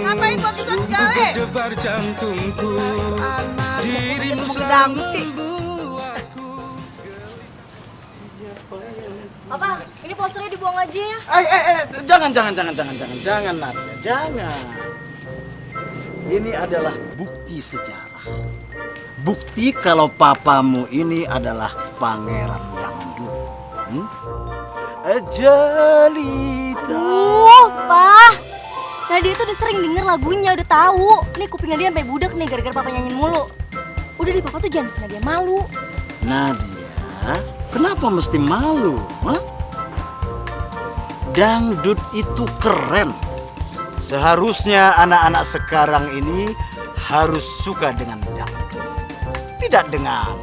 Ngapain buat ikut segala? Berdebar jantungku. Dirimu selalu sih. Papa, ini posternya dibuang aja ya. Jangan Nadia, jangan. Ini adalah bukti sejarah. Bukti kalau papamu ini adalah pangeran dangdut. Ajalita. Pa. Nadia tuh udah sering denger lagunya, udah tahu. Nih kupingnya dia sampai budak nih gara-gara papa nyanyiin mulu. Udah deh papa tuh jangan bikin Nadia malu. Nadia, kenapa mesti malu? Hah? Dangdut itu keren. Seharusnya anak-anak sekarang ini harus suka dengan dangdut. Tidak dengan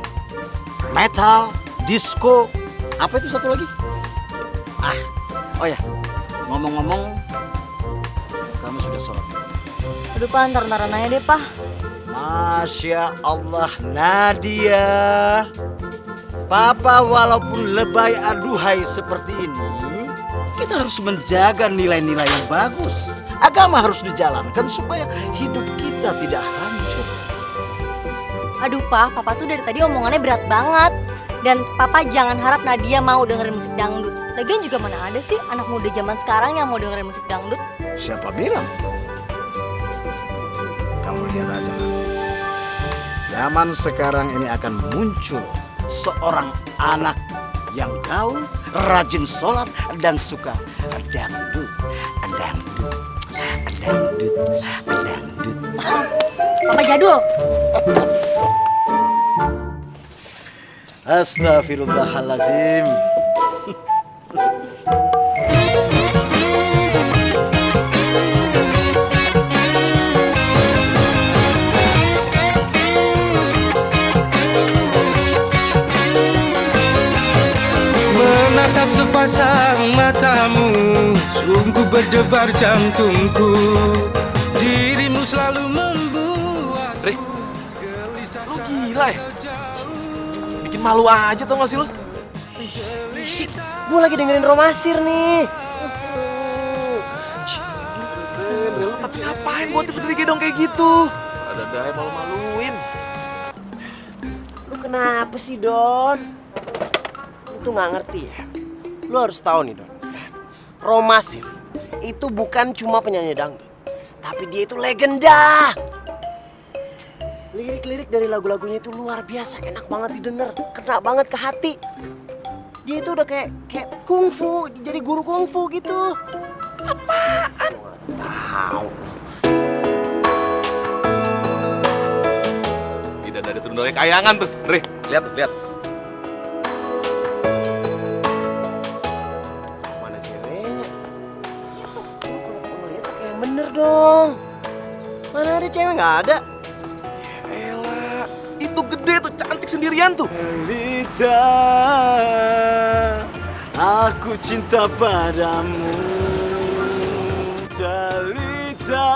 metal, disco, apa itu satu lagi? Oh ya, ngomong-ngomong, kamu sudah sholat? Aduh pa, ntar-ntaran aja deh pa. Masya Allah Nadia. Papa walaupun lebay aduhai seperti ini, kita harus menjaga nilai-nilai yang bagus. Agama harus dijalankan supaya hidup kita tidak hancur. Aduh pa, papa tuh dari tadi omongannya berat banget. Dan papa jangan harap Nadia mau dengerin musik dangdut. Lagian juga mana ada sih anak muda zaman sekarang yang mau dengerin musik dangdut. Siapa bilang? Kamu lihat aja nanti. Zaman sekarang ini akan muncul seorang anak yang gaul, rajin sholat, dan suka dangdut. Papa jadul. Astaghfirullahalazim. Menatap sepasang matamu, sungguh berdebar jantungku. Dirimu selalu membuat Ri, lu gila ya? Bikin malu aja tau gak sih lu? Sik, gue lagi dengerin Romasir nih. Lu tapi ngapain buat tipe gedong kayak gitu? Ada gaya malu-maluin. Lu kenapa sih, Don? Lu tuh gak ngerti ya? Lu harus tahu nih, Don. Romasir itu bukan cuma penyanyi dangdut, tapi dia itu legenda. Lirik-lirik dari lagu-lagunya itu luar biasa, enak banget didengar, kena banget ke hati. Dia itu udah kayak kungfu, jadi guru kungfu gitu. Apaan? Tahu. Tidak dari turun dari kayangan tuh. Ri, lihat tuh, lihat. Mana ceweknya? Itu, kalau lihat kayak yang bener dong. Mana ada cewek, nggak ada. Elah, itu gede tuh, cantik sendirian tuh. Lita, aku cinta padamu. Jalita,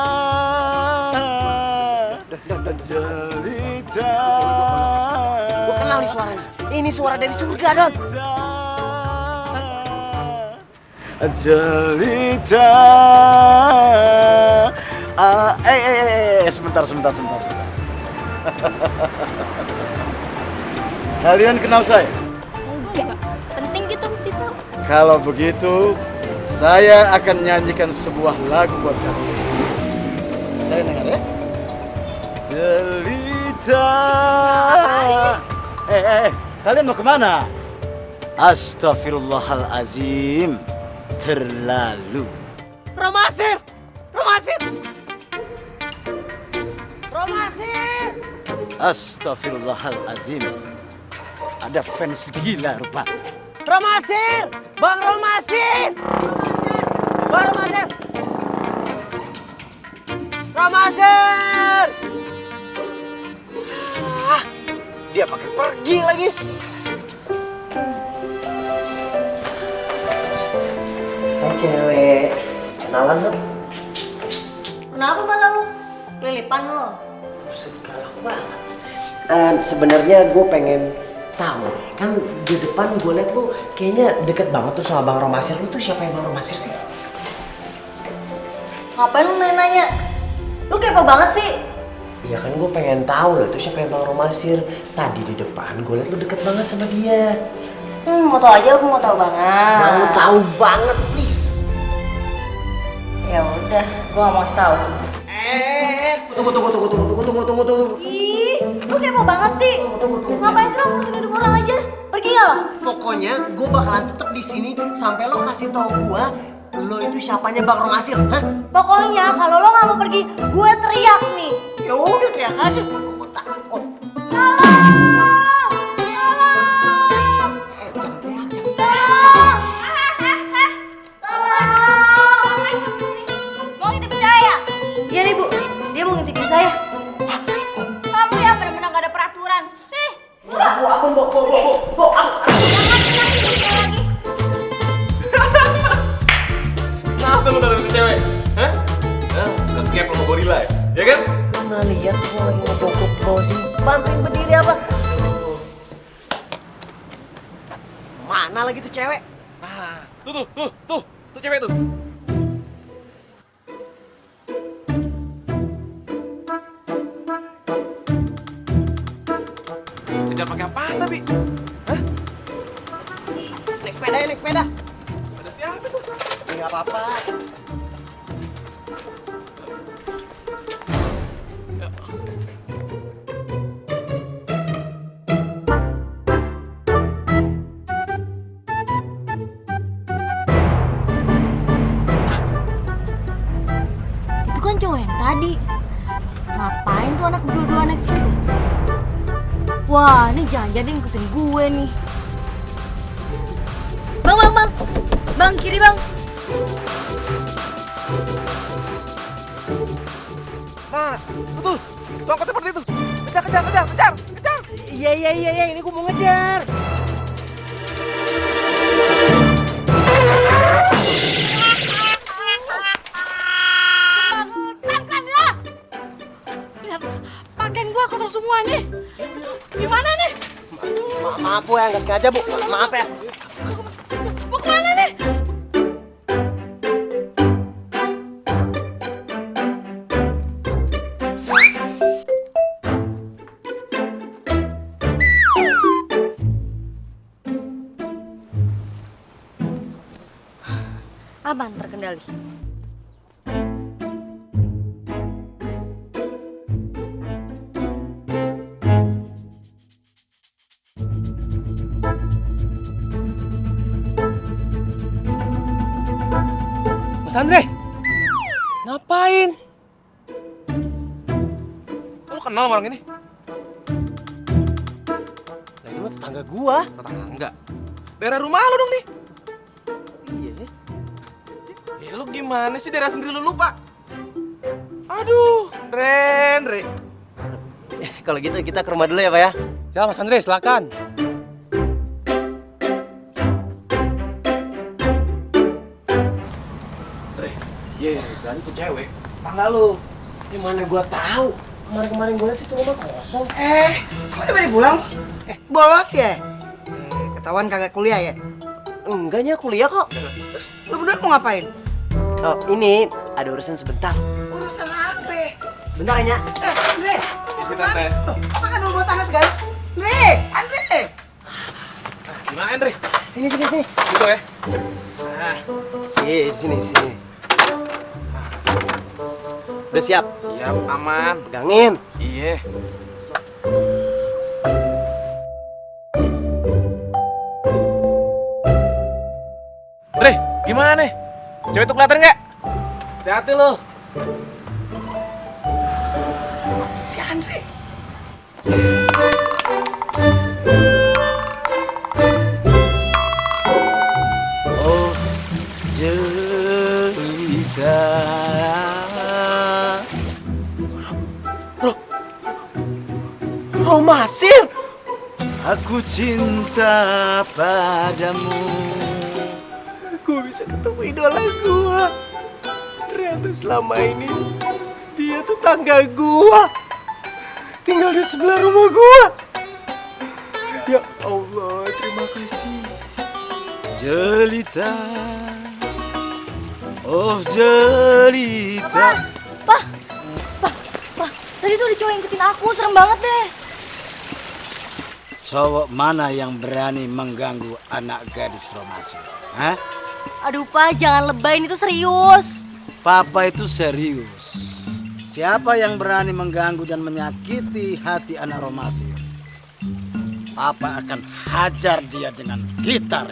Jalita. Gue kenal nih suaranya. Ini suara dari surga, Don. Jalita. Sebentar. Kalian kenal saya? Enggak, penting gitu mesti tahu. Kalau begitu, saya akan nyanyikan sebuah lagu buat kalian. Kalian dengar ya? Jelita. Kalian mau kemana? Astaghfirullahalazim. Terlalu. Romasir! Astaghfirullahalazim. Ada fans gila rupanya. Romasir! Bang Romasir! Romasir! Dia pakai pergi lagi. Hai cewek, kenalan dong. Kenapa mata lu? Lilipan lo. Buset, galak banget. Sebenarnya gue pengen tahu, kan di depan gue liat lu kayaknya deket banget tuh sama Bang Romasir. Lu tuh siapa yang Bang Romasir sih? Ngapain lu nanya? Lu kepo banget sih. Iya kan gue pengen tahu loh itu siapa yang Bang Romasir. Tadi di depan gue liat lu deket banget sama dia. Mau tau aja, aku mau tau banget. Mau tahu banget please. Ya udah, gue gak mau kasih tau. Tunggu. Ih, lu kepo banget sih. Ngapain sih lo ngurusin hidup orang aja? Pergi gak lo? Pokoknya gue bakalan tetap di sini sampai lo kasih tahu gue lo itu siapanya Bang Romasir, hah? Pokoknya kalau lo gak mau pergi, gue teriak nih. Ya udah teriak aja. Gue takut. Jangan teriak. Mau ngintipin saya ya? Iya nih bu, dia mau ngintipin saya. Kamu ya benar-benar gak ada peraturan. Sih. Kenapa lu dari si cewek? Hah? Kekep sama gorila ya? Ya kan? Lo nggak lihat gue lagi ngejokok ke bawah sini. Bantuin berdiri apa? Mana lagi tuh cewek? Nah, tuh cewek tuh. Kejar pakai apaan tapi? Hah? Naik sepeda. Ada siapa tuh? Nggak apa-apa. Itu kan cowok yang tadi. Ngapain tuh anak berdua-dua naik sepeda? Wah, ini jangan jadi ngikutin gue nih. Bang. Bang, kiri bang. Nah, tuh angkotnya seperti itu. Kejar. Iya, ini gue mau ngejar. Pakaian gua kotor semua nih. Gimana nih? Maaf bu ya, nggak sengaja bu. Maaf ya. Mau kemana nih? Aman, terkendali. Mas Andre, ngapain? Lu kenal sama orang ini? Nah, ini mah tetangga gua. Tetangga. Daerah rumah lu dong nih. Iya. Ya lu gimana sih daerah sendiri lu lupa? Aduh, Re. Kalau gitu kita ke rumah dulu ya pak ya. Ya Mas Andre, silakan. Iya, dan itu cewek. Tangga lu. Gimana gua tahu? Kemarin gua lihat situ rumah kosong. Kok udah balik pulang? Bolos ya? Ketahuan kagak kuliah ya? Enggaknya kuliah kok. Terus lu berdua mau ngapain? Oh, ini ada urusan sebentar. Urusan apa? Bentar ya, Nya. Andre! Isi tante. Apa kan bawa tangga segala? Andre! Gimana Andre? Sini. Gitu ya? Iya, di sini. Udah siap? Siap, aman. Pegangin. Iya. Andre, gimana nih? Cewek itu kelihatan nggak? Hati-hati lo. Si Andre! Oh jelita Romasir! aku cinta padamu. Gue bisa ketemu idola gue. Ternyata selama ini dia tetangga gue. Tinggal di sebelah rumah gue. Ya Allah, terima kasih. Jelita, oh jelita. Pak, cowok yang ikutin aku, serem banget deh. Cowok mana yang berani mengganggu anak gadis Romasir? Hah? Aduh pa, jangan lebay, ini tuh serius. Papa itu serius. Siapa yang berani mengganggu dan menyakiti hati anak Romasir? Papa akan hajar dia dengan gitar.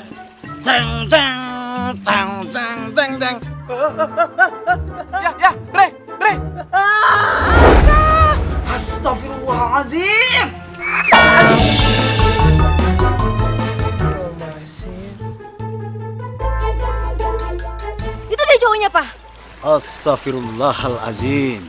Ceng ceng ceng ceng ceng ceng. Ya, Dre. Astagfirullahaladzim. Itu deh cowoknya pa. Astagfirullahalazim.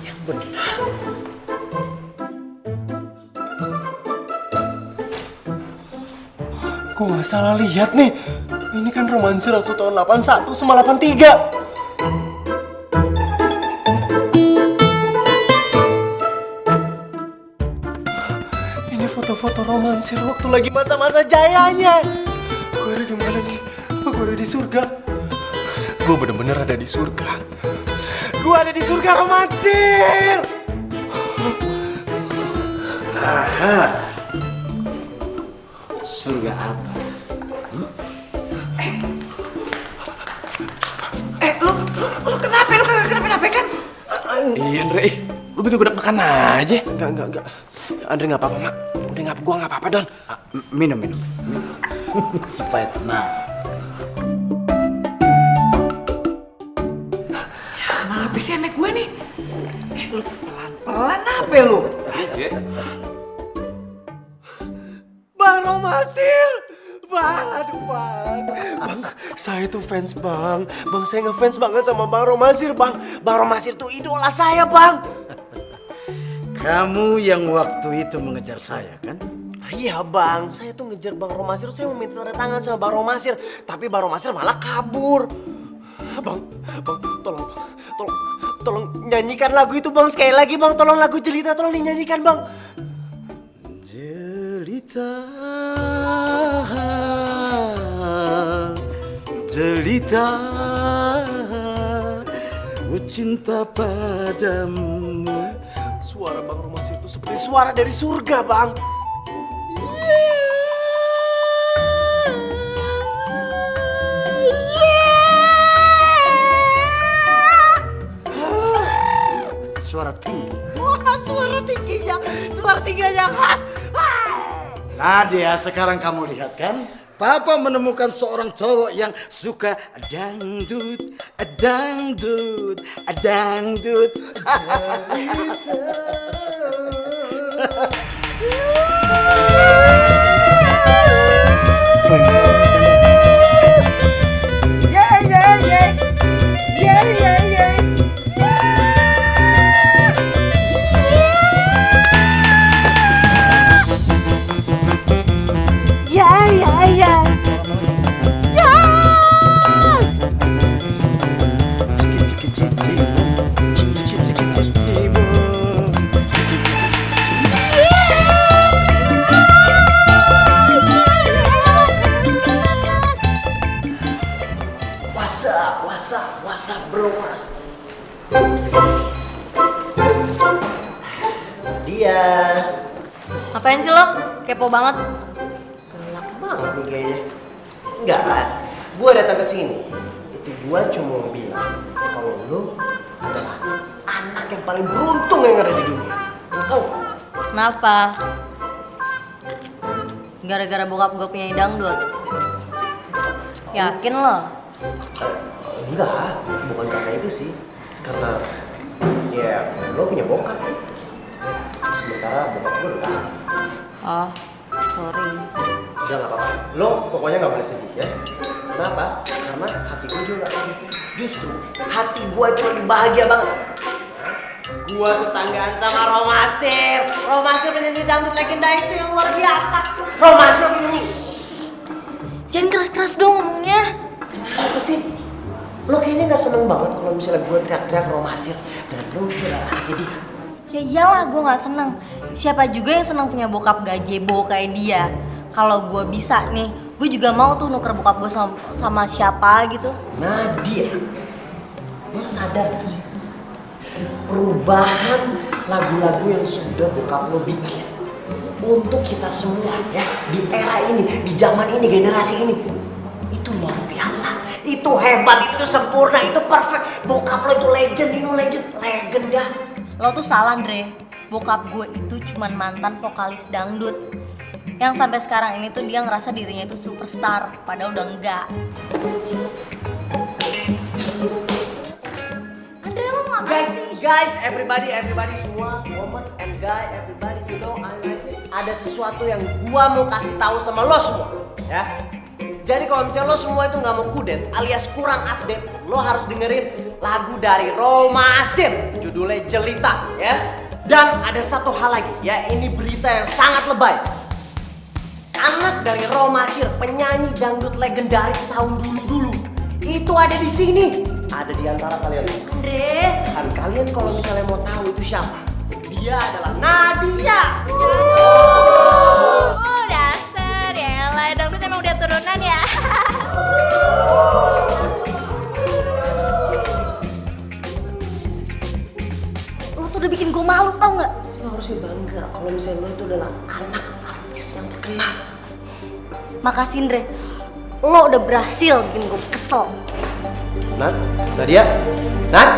Yang benar. Gue nggak salah lihat nih. Ini kan romansa waktu tahun 81 sama 83. Ini foto-foto romansir waktu lagi masa-masa jayanya. Gue ada di mana nih? Gue ada di surga. Gue bener-bener ada di surga. Gue ada di surga romansir. Aha. Surga apa? Lu kenapa? Lu kagak kenapa-napa kan? Iya, Dre. Lu bikin gue deg-degan aja. Enggak. Andre nggak apa-apa, Mak. Udah nggak, gua nggak apa-apa, Don. Minum. Supaya tenang. Kenapa sih anak gue nih? Lu pelan-pelan apa lu? Iya. Bang Romasir! Bang, aduh Bang. Bang, saya tuh fans Bang. Bang, saya ngefans banget sama Bang Romasir, Bang. Bang Romasir tuh idola saya, Bang. Kamu yang waktu itu mengejar saya, kan? Iya, Bang. Saya tuh ngejar Bang Romasir. Saya mau minta tanda tangan sama Bang Romasir. Tapi Bang Romasir malah kabur. Bang, tolong nyanyikan lagu itu, Bang. Sekali lagi, Bang. Tolong lagu Jelita, tolong dinyanyikan, Bang. Jelita, ku cinta padamu. Suara Bang Romasir itu seperti suara dari surga, Bang. Suara tinggi. Wah, suara tingginya khas. Nadia, sekarang kamu lihat kan? Papa menemukan seorang cowok yang suka dangdut. What's up, bro? Dia Ngapain sih lo? Kepo banget. galak banget nih kayaknya. Enggak, gue datang ke sini itu gue cuma mau bilang kalau lo adalah anak yang paling beruntung yang ada di dunia. Oh, Kenapa? Gara-gara bokap gue penyanyi dangdut. Yakin lo? enggak, bukan karena itu sih. Karena ya lo punya bokap. Sementara bokap gue udah. Oh, sorry. Udah gak apa-apa. Lo pokoknya gak boleh sedih ya. Kenapa? Karena hati gue juga gak sedih. Justru hati gue itu lagi bahagia banget. Gue tetanggaan sama Romasir. Romasir penyanyi dangdut legenda itu yang luar biasa. Romasir penyanyi. Jangan keras-keras dong ngomongnya. Kenapa sih? Lo kayaknya gak seneng banget kalau misalnya gue teriak-teriak Romasir dan lo adalah anaknya dia. Ya iyalah gue gak seneng. Siapa juga yang seneng punya bokap gazebo kayak dia. Kalau gue bisa nih, gue juga mau tuh nuker bokap gue sama siapa gitu. Nadia, lo sadar gak sih? Perubahan lagu-lagu yang sudah bokap lo bikin untuk kita semua ya, di era ini, di zaman ini, generasi ini, itu luar biasa, itu hebat, itu sempurna, itu perfect. Bokap lo itu legend, legenda. Lo tuh salah, Andre. Bokap gue itu cuman mantan vokalis dangdut yang sampai sekarang ini tuh dia ngerasa dirinya itu superstar, padahal udah enggak. Andre, lo ngapain sih? Guys, everybody semua, woman and guy, everybody, you know, I like it. Ada sesuatu yang gua mau kasih tahu sama lo semua, ya. Jadi kalau misalnya lo semua itu nggak mau kudet, alias kurang update, lo harus dengerin lagu dari Roma Asir, judulnya Jelita, ya. Dan ada satu hal lagi, ya, ini berita yang sangat lebay. Anak dari Roma Asir, penyanyi dangdut legendaris tahun dulu-dulu, itu ada di sini. Ada di antara kalian. Andre. Dan kalian kalau misalnya mau tahu itu siapa, dia adalah Nadia. Oh, dasar ya, lah dangdut emang udah turunan ya. Lo tuh udah bikin gue malu, tau nggak? Lo harusnya bangga kalau misalnya lo itu adalah anak artis yang terkenal. Makasih, Andre. Lo udah berhasil bikin gue kesel. Nat, Nadia, Nat,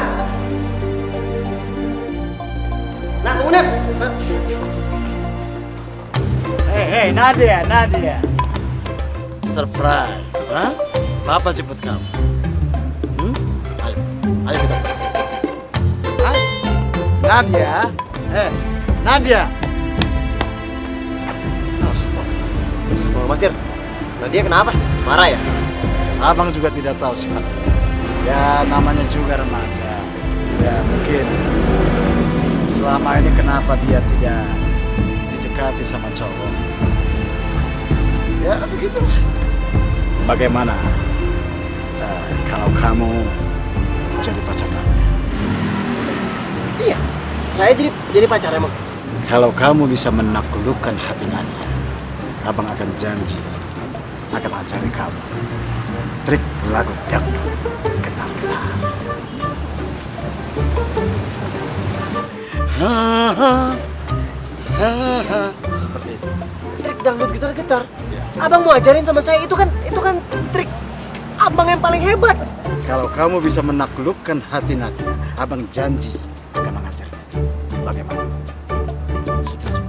tunggu Nat. Hei, Nadia. Surprise, ha? Papa jemput kamu. Ayo kita. Hah? Nadia. Astagfirullah. Oh, Masir, Nadia kenapa? Marah ya? Abang juga tidak tahu sifatnya. Ya, namanya juga remaja. Ya, mungkin selama ini kenapa dia tidak didekati sama cowok. Ya, begitu. Bagaimana kalau kamu jadi pacar Nadia? Iya, saya jadi pacar emang. Kalau kamu bisa menaklukkan hati Nadia, abang akan janji akan ajari kamu trik lagu dangdut getar-getar. Seperti itu. Trik dangdut gitar-gitar. Abang mau ajarin sama saya, itu kan trik abang yang paling hebat. Kalau kamu bisa menaklukkan hati Nadia, abang janji akan mengajarnya itu. Bagaimana? Setuju?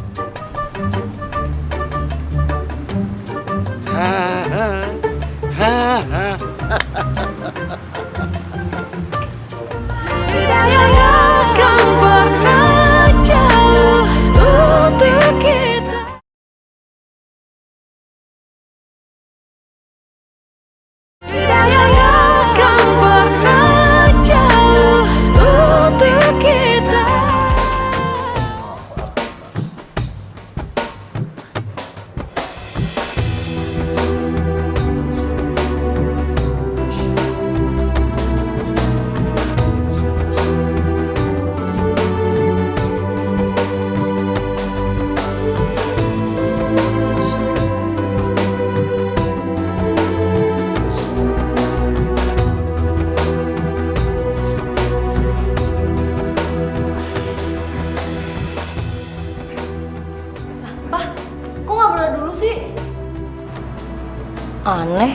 Aneh,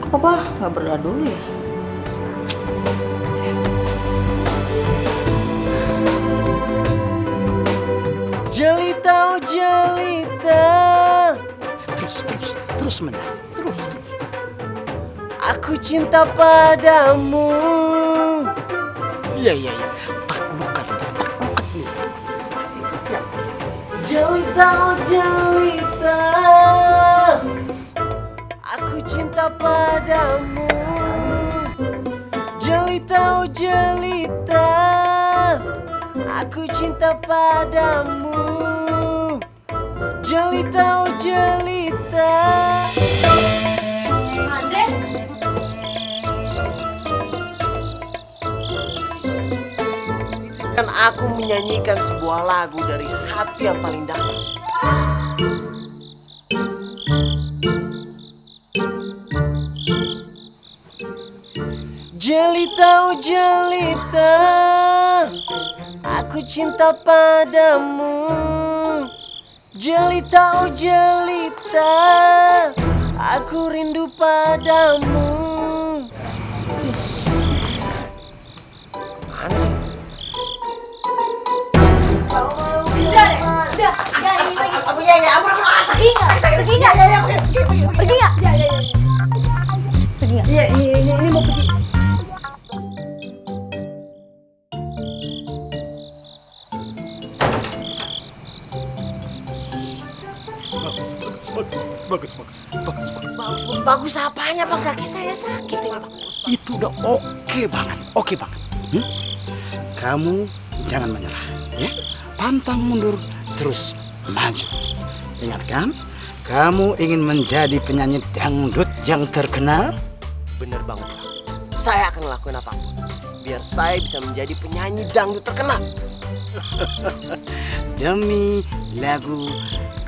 kok papa nggak berdoa dulu ya? Jelita, oh jelita. Terus menyanyi. Terus. Aku cinta padamu. Iya. Taklukkan dia. Jelita, oh jelita. Aku cinta padamu. Jelita, oh jelita. Aku cinta padamu. Jelita, oh jelita. Andre? Bisikan Izinkan aku menyanyikan sebuah lagu dari hati yang paling dalam. Jelita, oh jelita, aku cinta padamu. Jelita, oh jelita, aku rindu padamu. Mana? Udah, jangan ini lagi. Pergi nggak? Pergi nggak? Pergi nggak? Pergi nggak? Iya, ini mau pergi. Bagus apanya Bang? Kaki saya sakit ini Bang. Itu udah oke banget, oke banget. Kamu jangan menyerah, ya. Pantang mundur, terus maju. Ingat kan, kamu ingin menjadi penyanyi dangdut yang terkenal? Bener banget Bang. Saya akan ngelakuin apapun biar saya bisa menjadi penyanyi dangdut terkenal. Demi lagu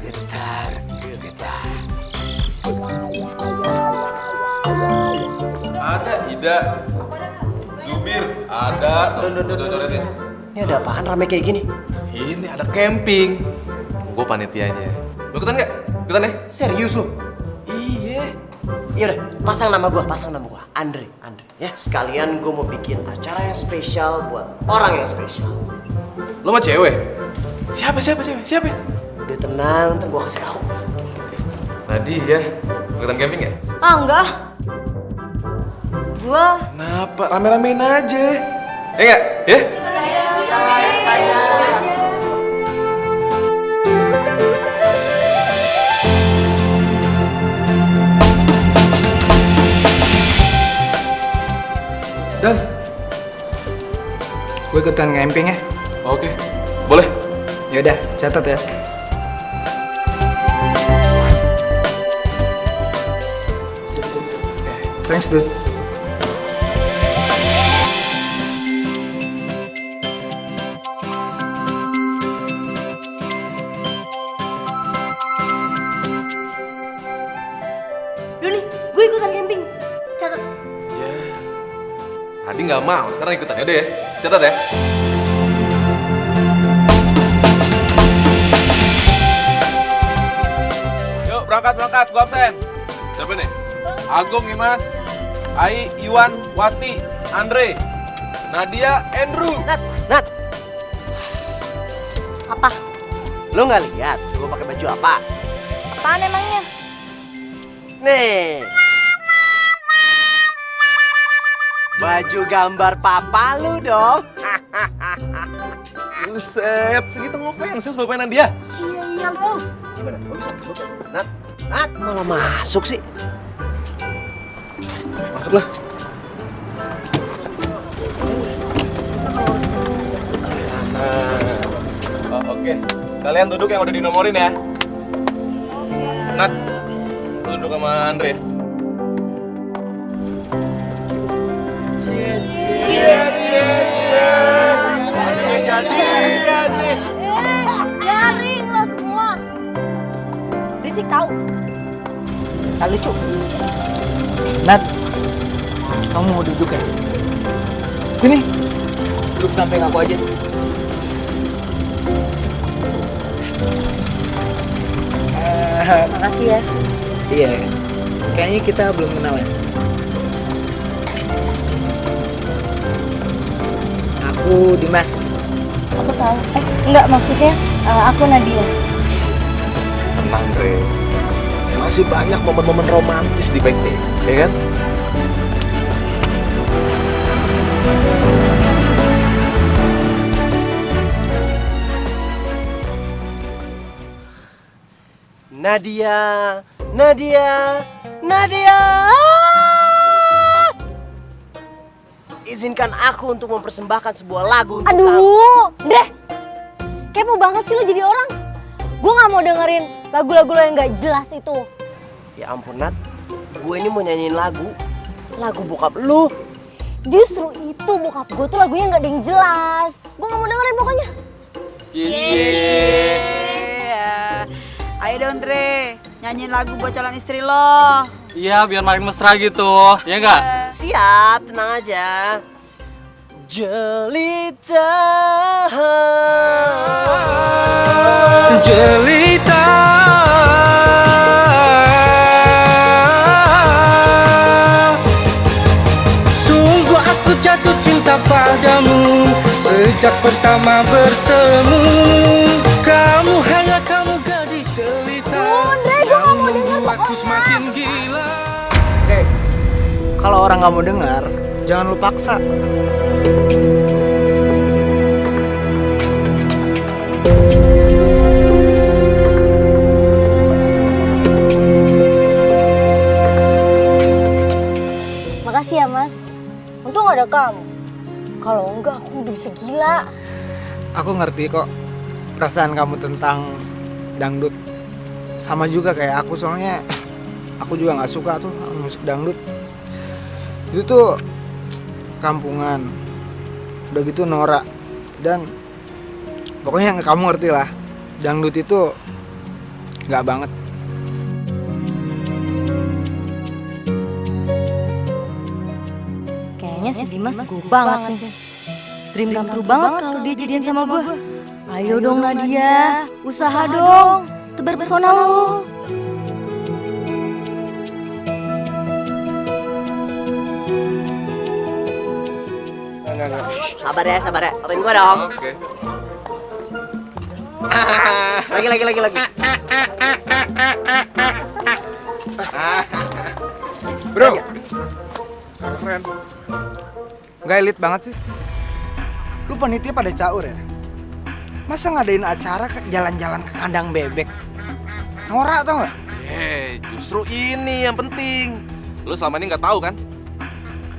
Getar-Getar. Ada Ida. Zubir ada. Tuh, liatin. Ini ada apaan rame kayak gini? Ini ada camping. Gue panitianya. Lu ikutan nggak? Ikutan ya? Serius lu? Iya. Yaudah, pasang nama gua, Andre. Ya, sekalian gua mau bikin acara yang spesial buat orang yang spesial. Lo mah cewek? Siapa? Udah tenang, ntar gua kasih tahu. Nadia, ikutan camping ya? Ah, enggak. Gua Kenapa? Rame-ramein aja. Ya nggak? Ya? Don, gue ikutan camping ya. Oke, boleh. Yaudah, catat ya. Thanks, dude. Doni, gue ikutan camping. Catat. Ya. Tadi nggak mau, sekarang ikutan. Yaudah ya, catat ya. Yuk, berangkat. Gua absen. Siapa nih? Agung, Imas, Ai, Iwan, Wati, Andre, Nadia, Andrew. Nat, Apa? lu nggak lihat gua pakai baju apa? Apaan emangnya? Nih. Baju gambar papa lu dong. Buset, segitu ngefans ya sebagai mainan dia. Iya dong. Gimana? Bagus. Nat, malah masuk sih. Masuklah. Oke. Kalian duduk yang udah dinomorin ya. Nat, lu duduk sama Andre. Garing lo semua. Risik tahu. Tak lucu. Nat, kamu mau duduk ya? Sini, duduk samping aku aja. Makasih ya. Iya, kayaknya kita belum kenal ya. Aku Dimas. Aku tahu. Enggak, maksudnya aku Nadia. Tenang, Andre. Masih banyak momen-momen romantis di PKP, ya kan? Nadia. Izinkan aku untuk mempersembahkan sebuah lagu untuk kamu. Aduh, Dre. Kepo banget sih lo jadi orang. Gue gak mau dengerin lagu-lagu lo yang gak jelas itu. Ya ampun Nat, gue ini mau nyanyiin lagu bokap lu. Justru itu itu bokap gue tuh lagunya nggak ada yang jelas. Gue nggak mau dengerin pokoknya. Ayo dong Dre, nyanyiin lagu buat calon istri lo. Iya, biar makin mesra gitu. Ya enggak? Siap, tenang aja. Jelita. Jelita, sungguh aku jatuh cinta padamu sejak pertama bertemu. Kamu hangat, kamu gadis jelita yang membuatku semakin gila. Kalau orang nggak mau dengar, jangan lu paksa. Makasih ya mas. Untung gak ada kamu. Kalau enggak aku udah bisa gila. Aku ngerti kok perasaan kamu tentang dangdut. Sama juga kayak aku, soalnya aku juga nggak suka tuh sama musik dangdut. Itu tuh kampungan, udah gitu norak, dan pokoknya kamu ngerti lah, dangdut itu nggak banget. Kayaknya si Dimas gue banget nih. Dream come true banget kalau dia jadian sama gue. Ayo dong Nadia, usaha dong, tebar pesona lo. Sabar ya, Otain gua dong. Oke. Lagi. Bro, Keren. nggak elit banget sih. Lu panitia pada caur ya? Masa ngadain acara jalan-jalan ke kandang bebek? Norak tau nggak? Justru ini yang penting. Lu selama ini nggak tahu kan?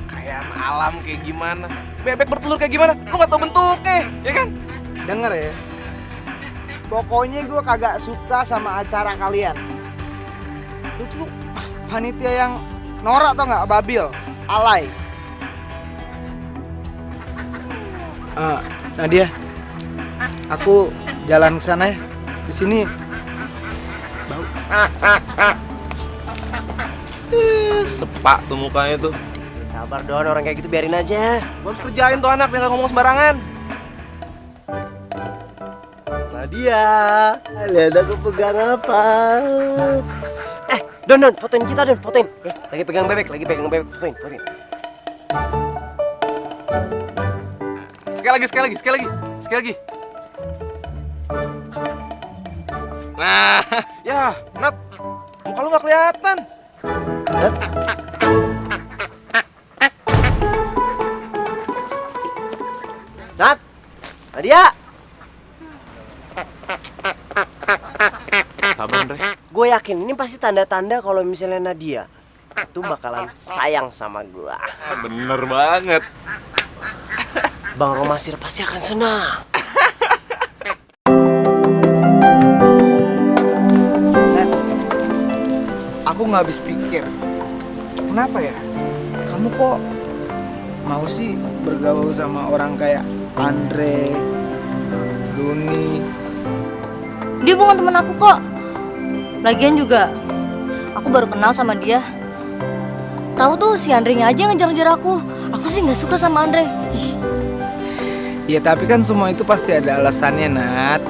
Kekayaan alam kayak gimana? Bebek bertelur kayak gimana? Lu nggak tahu bentuknya, ya kan? Denger ya, pokoknya gue kagak suka sama acara kalian. Lu tuh panitia yang norak tau nggak, babil, alay. Nadia, aku jalan ke sana ya. Di sini bau. Sepak tuh mukanya tuh. Sabar Don, orang kayak gitu biarin aja. Gua harus kerjain tuh anak, dia nggak ngomong sembarangan. Nadia, lihat aku pegang apa? Don, fotoin kita Don, fotoin. Lagi pegang bebek, fotoin. Sekali lagi. Nah, ya, Nat, muka lu nggak kelihatan. Nat, Nadia. Sabar, Andre. Gue yakin ini pasti tanda-tanda kalau misalnya Nadia itu bakalan sayang sama gue. Bener banget. Bang Romasir pasti akan senang. Aku nggak habis pikir, kenapa ya? Kamu kok mau sih bergaul sama orang kayak Andre, Duni? Dia bukan temen aku kok. Lagian juga aku baru kenal sama dia. Tahu tuh si Andre-nya aja ngejar-ngejar aku. Aku sih nggak suka sama Andre. Ih. Ya tapi kan semua itu pasti ada alasannya, Nat.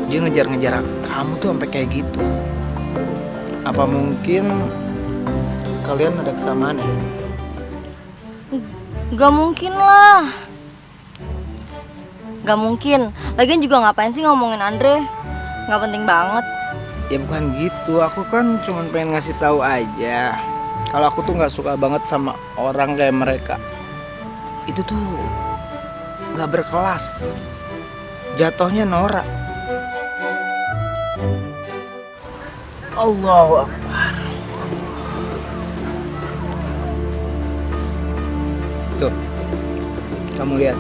Dia ngejar-ngejar kamu tuh sampai kayak gitu. Apa mungkin kalian ada kesamaan ya? Gak mungkin lah. Gak mungkin. Lagian juga ngapain sih ngomongin Andre? Gak penting banget. Ya bukan gitu, aku kan cuma pengen ngasih tahu aja kalau aku tuh nggak suka banget sama orang kayak mereka. Itu tuh nggak berkelas, jatuhnya norak. Allahu Akbar. Tuh, kamu lihat.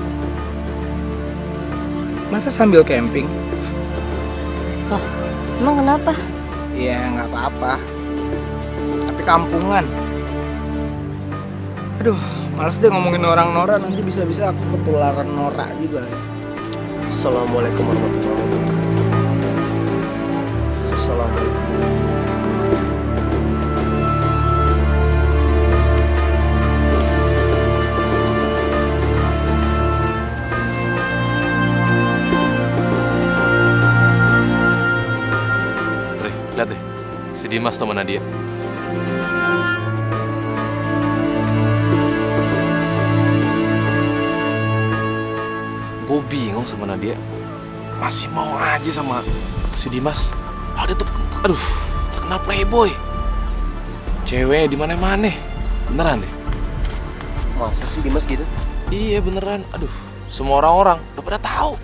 Masa sambil camping? Loh, emang kenapa? Ya nggak apa-apa. Tapi kampungan. Aduh, Males deh ngomongin orang Nora, nanti bisa-bisa aku ketularan Nora juga. Assalamualaikum warahmatullahi wabarakatuh. Assalamualaikum. Re, lihat deh. Si Dimas sama Nadia. Gue bingung sama Nadia. Masih mau aja sama si Dimas. Padahal dia tuh, aduh, terkenal playboy. Cewek di mana-mana. Beneran deh. Masa sih Dimas gitu? Iya beneran. Aduh, semua orang-orang udah pada tahu.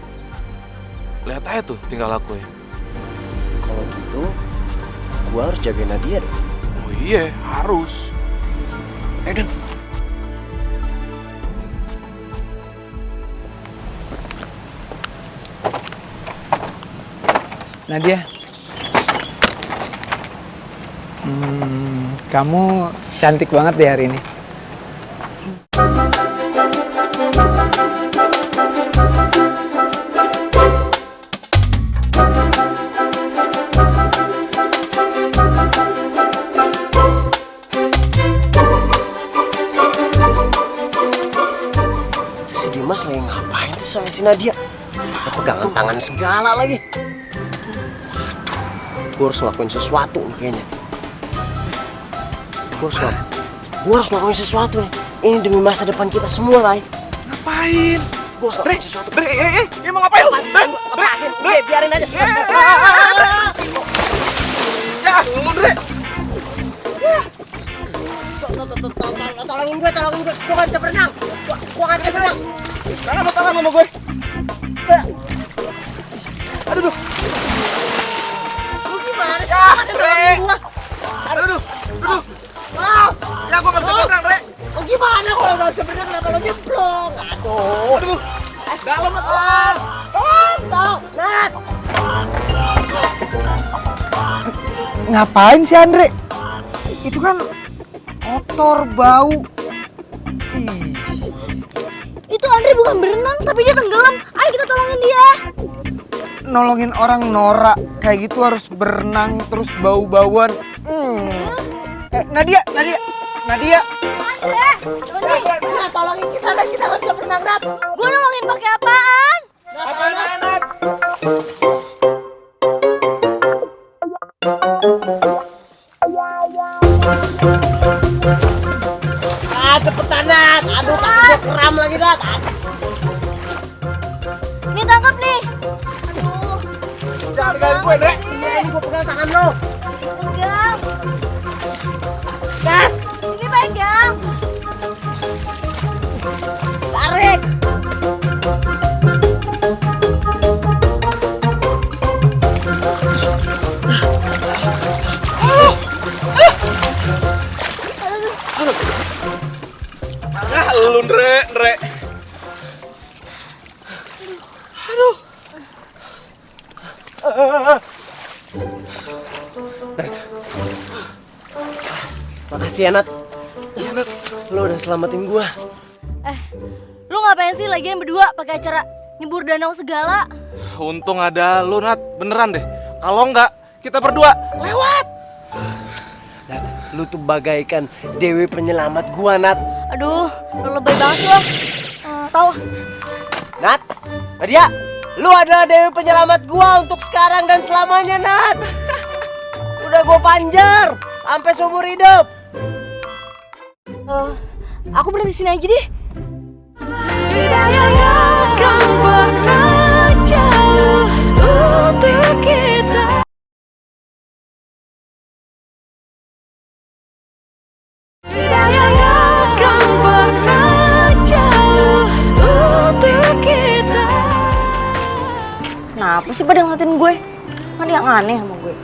Lihat aja tuh tinggal aku ya. Kalau gitu, gua harus jagain Nadia dong. Oh iya, harus. Dan Nadia, kamu cantik banget deh hari ini. Itu si Dimas lagi ngapain tuh sama si Nadia? Pegangan tangan segala lagi. Gue harus ngelakuin sesuatu nih kayaknya. Gue harus ngelakuin sesuatu nih. Ini demi masa depan kita semua, Rai. ngapain? Gue harus ngelakuin sesuatu. Dia mau ngapain lu? Lepasin, biarin aja. Ya, lu Dre. Tolongin gue. Gue gak bisa berenang. Gue gak bisa berenang. Tangan sama gue. Aduh. Lu gimana sih? Tolongin gue. Aduh. Ya, gue gak bisa berenang, Dre. Lu gimana kalau gak bisa berenang? Kalau nyemplung. Aduh. Dalam lah. Tolong, Nat. Ngapain sih Andre? Itu kan kotor, bau. Ih. Itu Andre bukan berenang, tapi dia tenggelam. Ayo kita tolongin dia. Nolongin orang Nora kayak gitu harus berenang terus bau-bauan. Nadia. Andre, Nat, tolongin kita. Nat, kita gak bisa berenang, Nat. gue nolongin pakai apaan? Nat. Cepetan, Nat. Aduh, kaki gue kram lagi, Nat. Nih tangkap nih. Aduh, susah banget. Iya, ini gue pegang tangan lo. Pegang. Nat, Ini pegang. tarik. Lu Dre. Makasih ya, Nat. Lo udah selamatin gua. Lu ngapain sih lagian berdua pakai acara nyebur danau segala? Untung ada lu, Nat. Beneran deh. Kalau enggak, kita berdua lewat. Nat, lu tuh bagaikan dewi penyelamat gua, Nat. Aduh, lu lebay banget sih lo. Tahu? Nat, Nadia, lu adalah dewi penyelamat gua untuk sekarang dan selamanya, Nat. Udah gua panjar sampai seumur hidup. Aku berhenti sini aja deh. Kenapa sih pada ngeliatin gue? Kan dia aneh sama gue.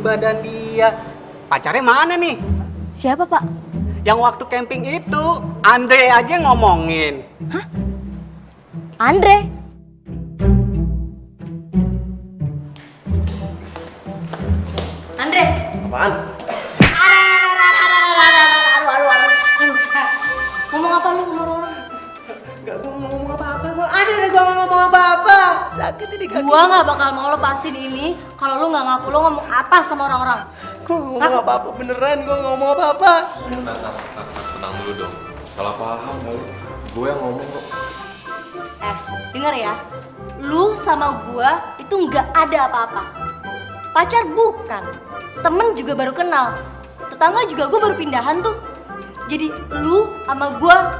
Badan dia. Pacarnya mana nih? Siapa, Pak? Yang waktu camping itu, Andre aja ngomongin. Andre. Andre. Apaan? gua nggak ngomong apa-apa. Sakit ini kaki. Gua nggak bakal mau lepasin ini kalau lu nggak ngaku lu ngomong apa sama orang-orang. Gua ngomong apa-apa beneran, gua nggak ngomong apa-apa. Tenang dulu dong. Salah paham kali. Gue yang ngomong kok. Denger ya, lu sama gua itu nggak ada apa-apa. Pacar bukan, temen juga baru kenal, tetangga juga gua baru pindahan tuh. Jadi lu sama gua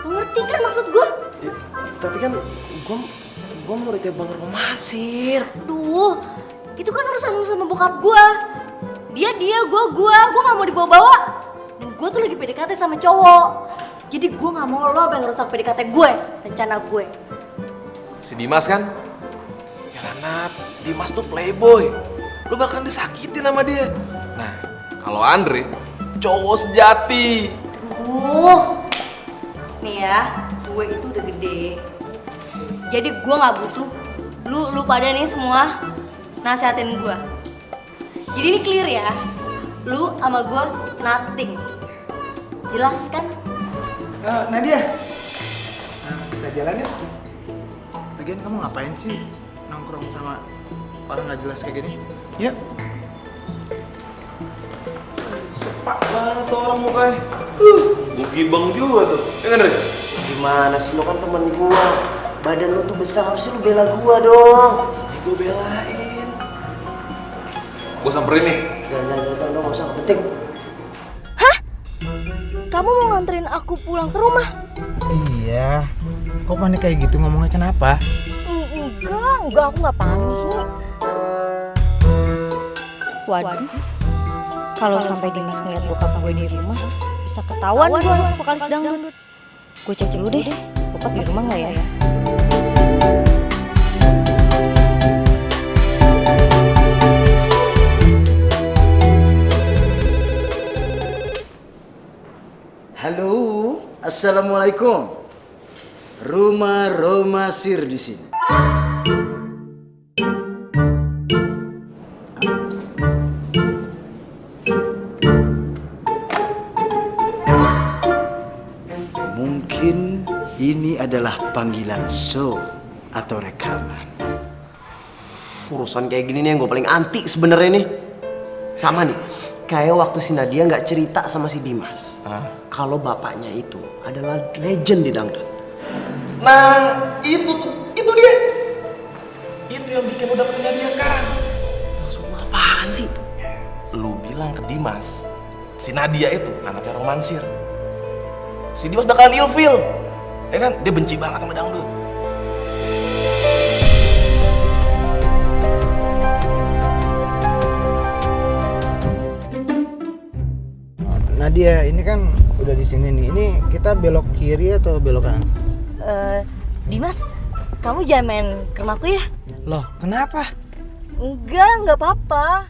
lu ngerti kan maksud gua? Ya, tapi kan gua muridnya Bang Romasir. Duh, itu kan urusan lu sama bokap gua. Dia, gua nggak mau dibawa-bawa. Dan gua tuh lagi PDKT sama cowok. Jadi gue gak mau lo yang ngerusak PDKT gue, rencana gue. Si Dimas kan? Ya Nat, Dimas tuh playboy. Lu bakal disakitin sama dia. Nah, kalau Andre, cowok sejati. Nih ya, gue itu udah gede. Jadi gue gak butuh lu pada nih semua nasihatin gue. Jadi ini clear ya, lu sama gue nothing. Jelas kan? Nadia, kita jalan ya. Lagian kamu ngapain sih nongkrong sama orang nggak jelas kayak gini? Yuk. Sepak banget tuh orang mukanya. Buki bang juga tuh. Ya kan, Re? Gimana sih, lo kan temen gua. Badan lo tuh besar, harusnya lo bela gua dong. Ya gue belain. Gue samperin nih. Jangan dong, gak usah, penting. Kamu mau nganterin aku pulang ke rumah? Iya. Kok panik kayak gitu ngomongnya kenapa? Enggak, aku nggak panik. Waduh, kalau sampai Dimas ngeliat bokap gue di rumah, bisa ketahuan gue vokalis dangdut. Gue cek dulu deh, bokap di rumah nggak ya? Halo, assalamualaikum. Rumah Romasir di sini. Mungkin ini adalah panggilan show atau rekaman. Urusan kayak gini nih yang gue paling anti sebenarnya nih. Sama nih, kayak waktu si Nadia nggak cerita sama si Dimas. Kalau bapaknya itu adalah legend di dangdut. Nah, itu dia. Itu yang bikin lu dapetin dia sekarang. Maksud lu apaan sih? Lu bilang ke Dimas, si Nadia itu anaknya Romansir. Si Dimas bakalan ilfil. Ya kan? Dia benci banget sama dangdut. Nadia, ini kan udah di sini nih. Ini kita belok kiri atau belok kanan? Dimas, kamu jangan main ke rumahku ya? Loh, kenapa? Enggak apa-apa.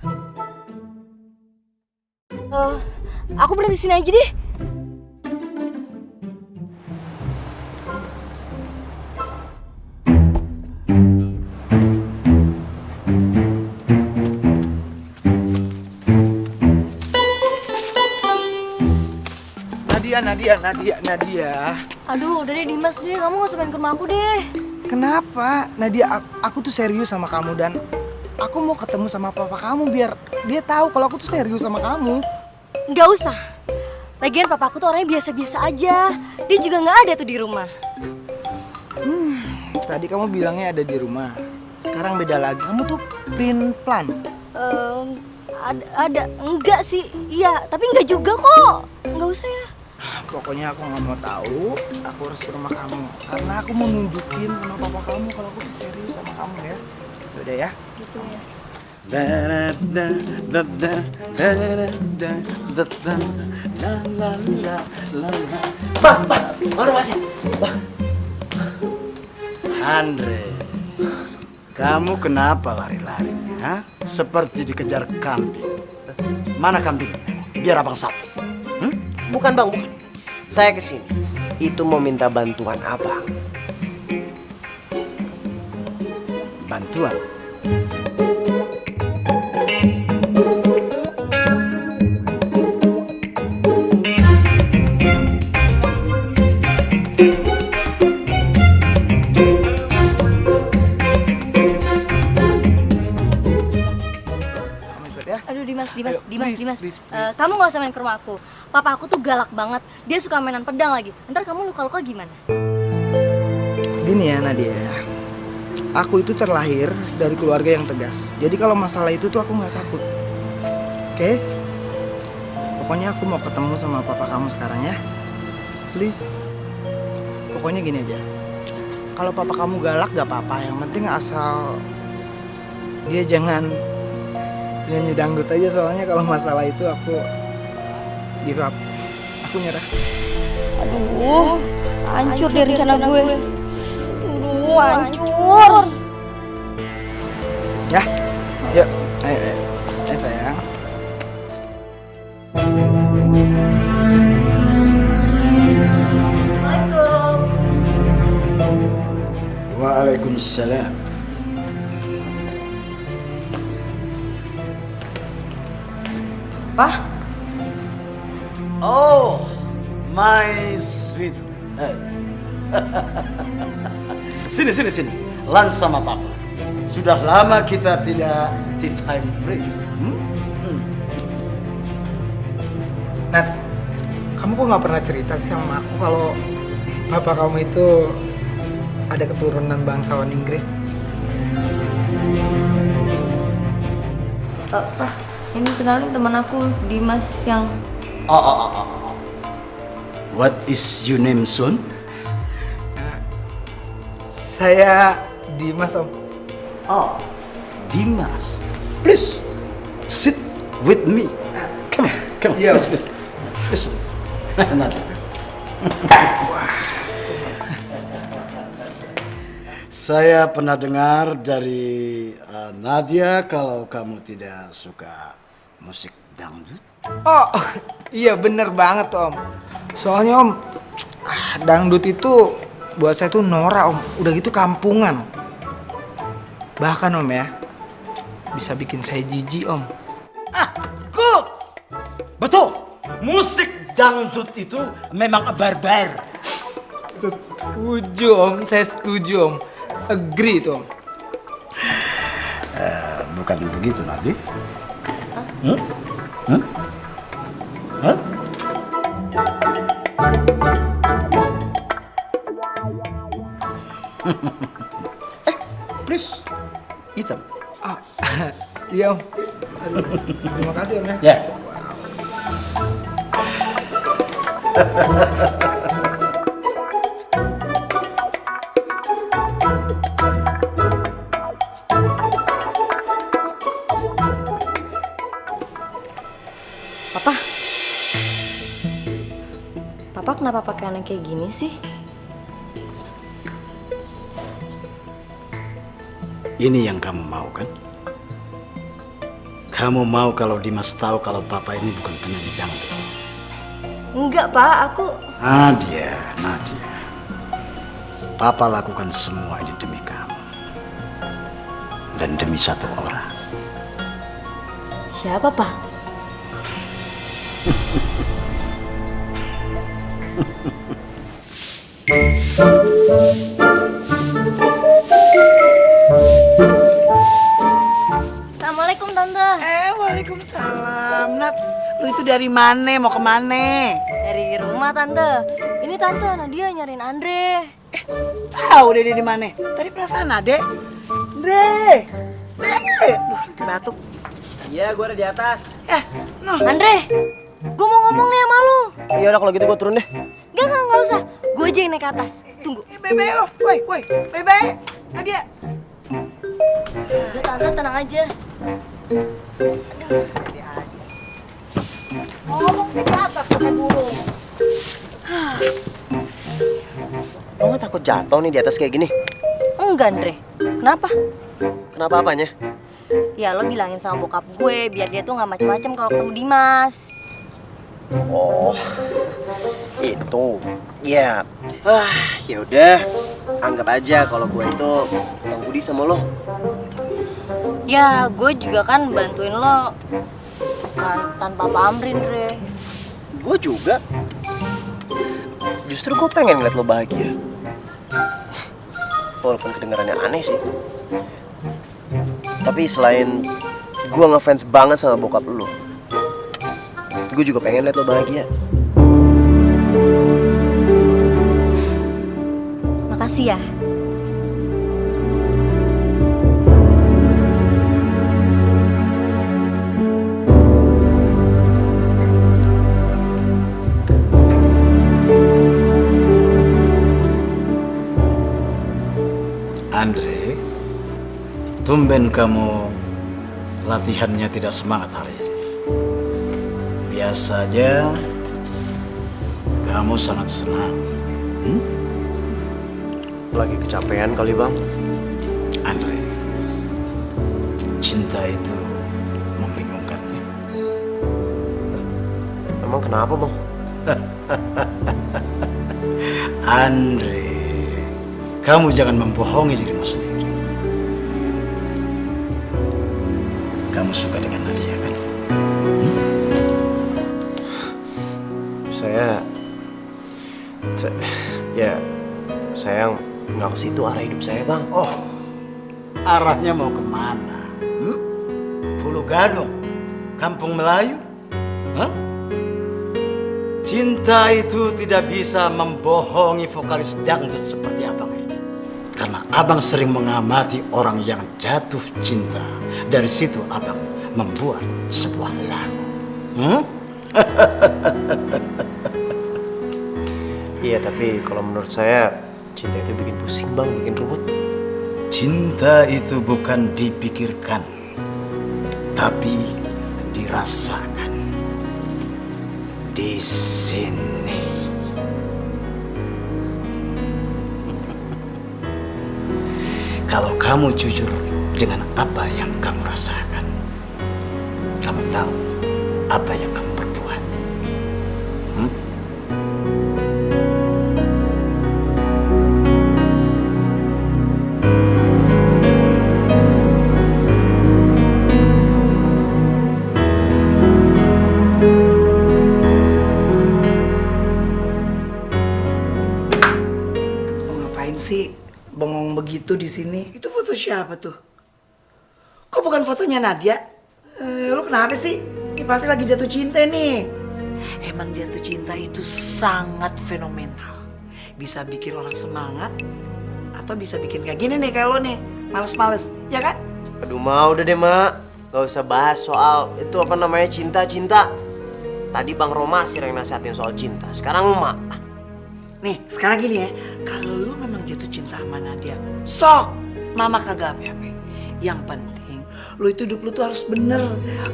Aku berhenti sini aja deh. Nadia. Aduh, udah deh Dimas deh, kamu gak usah main ke rumah aku deh. Kenapa? Nadia, aku tuh serius sama kamu dan aku mau ketemu sama papa kamu biar dia tahu kalau aku tuh serius sama kamu. Nggak usah. Lagian papa aku tuh orangnya biasa-biasa aja. Dia juga nggak ada tuh di rumah. Tadi kamu bilangnya ada di rumah. Sekarang beda lagi. Kamu tuh plan. Ada. Enggak sih. Iya, tapi enggak juga kok. Nggak usah ya. Pokoknya aku nggak mau tahu. Aku harus ke rumah kamu karena aku mau nunjukin sama papa kamu kalau aku tuh serius sama kamu ya. Udah ya. Gitu ya. Bang, baru masih. Andre, kamu kenapa lari-lari? Hah? Seperti dikejar kambing. Mana kambingnya? Biar abang sapu. Bukan bang, bukan. Saya kesini itu mau minta bantuan abang. Bantuan? Dimas, kamu gak usah main ke rumah aku. Papa aku tuh galak banget. Dia suka mainan pedang lagi. Ntar kamu luka-luka gimana? Gini ya Nadia, aku itu terlahir dari keluarga yang tegas. Jadi kalau masalah itu tuh aku nggak takut. Oke? Pokoknya aku mau ketemu sama papa kamu sekarang ya. Please. Pokoknya gini aja. Kalau papa kamu galak gak apa-apa. Yang penting asal dia jangan nyanyi dangdut aja. Soalnya kalau masalah itu aku give up. Aku nyerah. Aduh, hancur deh rencana gue. Aduh, hancur. Ya, yuk. Ayo. Ayo sayang. Assalamualaikum. Waalaikumsalam. Pa? Oh, my sweet head. Sini. Lan sama papa. Sudah lama kita tidak tea time break. Nat, kamu kok nggak pernah cerita sih sama aku kalau papa kamu itu ada keturunan bangsawan Inggris? Ini kenalin teman aku, Dimas yang... What is your name, son? Saya Dimas, Om. Oh, Dimas. Please sit with me. Come on. Yeah. Please. Nanti. Saya pernah dengar dari Nadia kalau kamu tidak suka musik dangdut. Oh, iya bener banget Om. Soalnya Om, dangdut itu buat saya tuh norak Om. Udah gitu kampungan. Bahkan Om ya, bisa bikin saya jijik Om. Good. Betul. Musik dangdut itu memang barbar. Setuju Om, saya setuju Om. Agree tuh Om. Bukan begitu, Nadia. Please, hitam. Iya Om. Terima kasih Om ya. Ya. Papa kenapa pakaiannya kayak gini sih? Ini yang kamu mau kan? Kamu mau kalau Dimas tahu kalau papa ini bukan penyanyi dangdut? Enggak, Pak. Aku... Nadia. Papa lakukan semua ini demi kamu. Dan demi satu orang. Siapa, Pak? Assalamualaikum Tante. Waalaikumsalam. Nat, lu itu dari mana? Mau kemana? Dari rumah Tante. Ini Tante Nadia nyariin Andre. Tahu dia di mana? Tadi perasaan Ade. Dre. Duh, lagi batuk. Iya, gue ada di atas. Noh. Andre, gue mau ngomong nih sama lu. Iya udah kalau gitu gue turun deh. Enggak usah. Gue aja yang naik ke atas. Tunggu. Bebe lo. Woi. Bebe. Nadia. Udah Tante, tenang aja. Ngomong sih ke atas pakai burung. Lo gak takut jatuh nih di atas kayak gini? Enggak, Andre. Kenapa? Kenapa apanya? Ya lo bilangin sama bokap gue biar dia tuh nggak macem-macem kalau ketemu Dimas. Oh, itu. Ya, ya udah. Anggap aja kalau gue itu Bang Budi sama lo. Ya gue juga kan bantuin lo kan tanpa pamrih, Dre. Gue juga. Justru gue pengen ngeliat lo bahagia. Walaupun kedengarannya aneh sih. Tapi selain gue ngefans banget sama bokap lo, Gue juga pengen liat lo bahagia. Makasih ya. Andre, tumben kamu latihannya tidak semangat hari ini. Biasa aja, kamu sangat senang. Lagi kecapean kali bang. Andre, cinta itu membingungkan ya. Emang kenapa bang? Andre, kamu jangan membohongi dirimu sendiri. Kamu suka dengan Nadia kan? Saya nggak ke situ arah hidup saya bang. Oh, arahnya mau kemana? Pulau Gadung, Kampung Melayu? Hah? Cinta itu tidak bisa membohongi vokalis dangdut seperti abang ini. Karena abang sering mengamati orang yang jatuh cinta. Dari situ abang membuat sebuah lagu. Iya tapi kalau menurut saya cinta itu bikin pusing bang, bikin ruwet. Cinta itu bukan dipikirkan, tapi dirasakan. Di sini. Kalau kamu jujur dengan apa yang kamu rasakan, kamu tahu apa yang kamu perbuat. Sih bengong begitu di sini. Itu foto siapa tuh? Kok bukan fotonya Nadia? Lu kenapa sih? Ini pasti lagi jatuh cinta nih. Emang jatuh cinta itu sangat fenomenal. Bisa bikin orang semangat atau bisa bikin kayak gini nih kayak lo nih, males-males, ya kan? Aduh ma, udah deh ma, gak usah bahas soal itu apa namanya cinta-cinta. Tadi Bang Roma sih yang nasihatin soal cinta. Sekarang ma. Nih, sekarang gini ya, kalau lu memang jatuh cinta sama Nadia, sok, mama kagak apa-apa. Yang penting, lu itu hidup lu tuh harus bener.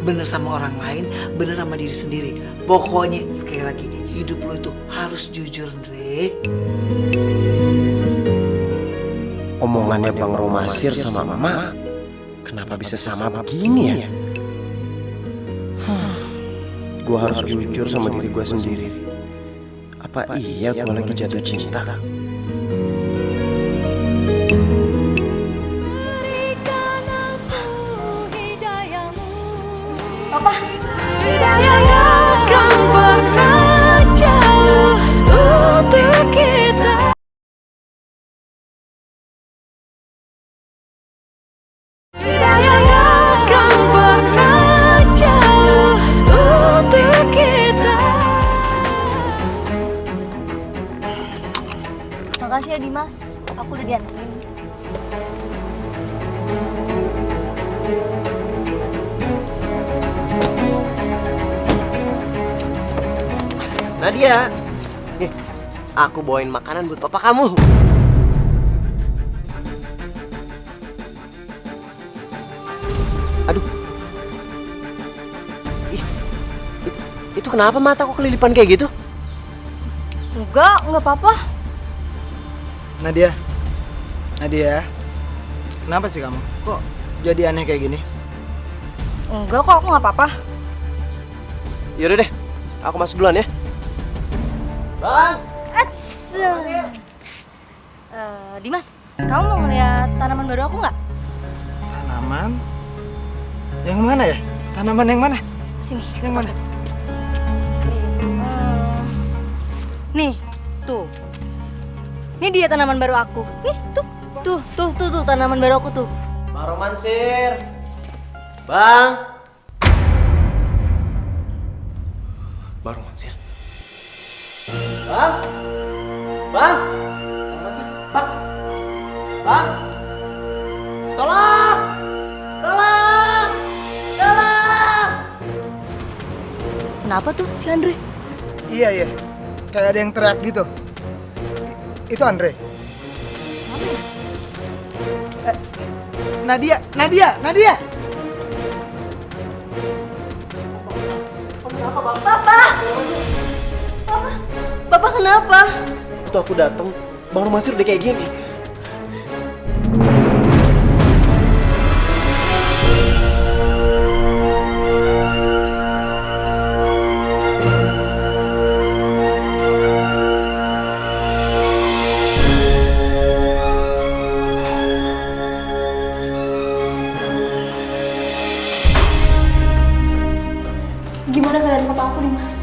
Bener sama orang lain, bener sama diri sendiri. Pokoknya, sekali lagi, hidup lu itu harus jujur, Andre. Omongannya Bang Romasir sama mama, kenapa bisa sama begini ya? Gue harus jujur sama diri gue sendiri. Apa iya gue lagi jatuh cinta? Papa. Hidayahnya kan pernah jauh untuk kita. Hidayahnya kan pernah jauh untuk kita. Makasih ya Dimas, aku udah dianterin. Nadia, nih, aku bawain makanan buat papa kamu. Aduh, itu kenapa mataku kelilipan kayak gitu? Enggak apa-apa. Nadia, kenapa sih kamu? Kok jadi aneh kayak gini? Enggak kok, aku nggak apa-apa. Yaudah deh, aku masuk duluan ya. Bang! Dimas, kamu mau ngeliat tanaman baru aku nggak? Tanaman? Yang mana ya? Tanaman yang mana? Sini. Yang mana? Nih, tuh. Ini dia tanaman baru aku. Nih, tuh tanaman baru aku tuh. Bang Romansir. Bang. baru Mansir. Bang! Bang! Bang Mansir, Bang! Bang! Tolong! Tolong! Tolong! Kenapa tuh si Andre? Iya, kayak ada yang teriak gitu. Itu Andre. Nadia. Bapak kenapa? Waktu aku datang, Bang Mansir udah kayak gini. Gimana keadaan papa aku nih, Mas?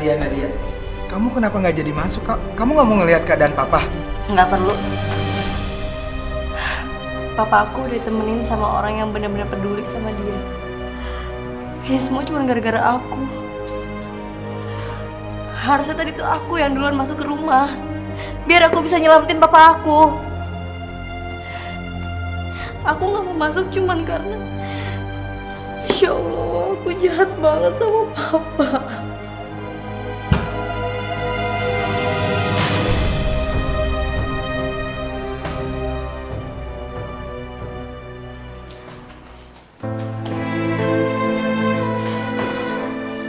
Nadia. Kamu kenapa nggak jadi masuk? Kamu nggak mau ngelihat keadaan papa? Nggak perlu. Papa aku udah ditemenin sama orang yang benar-benar peduli sama dia. Ini semua cuma gara-gara aku. Harusnya tadi tuh aku yang duluan masuk ke rumah. Biar aku bisa nyelamatin papa aku. Aku nggak mau masuk cuman karena... Insya Allah, aku jahat banget sama papa.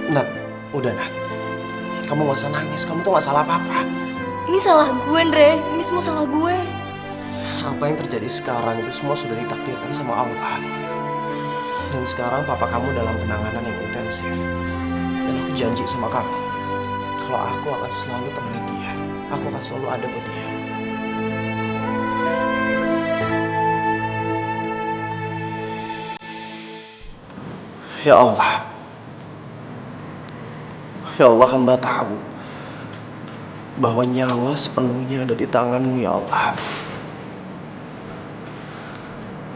Nat, udah Nat. Kamu gak usah nangis, kamu tuh gak salah apa-apa. Ini salah gue, Andre. Ini semua salah gue. Apa yang terjadi sekarang itu semua sudah ditakdirkan sama Allah. Dan sekarang papa kamu dalam penanganan yang intensif. Dan aku janji sama kamu, kalau aku akan selalu temenin dia. Aku akan selalu ada buat dia. Ya Allah. Ya Allah, hamba tahu bahwa nyawa sepenuhnya ada di tanganmu, ya Allah.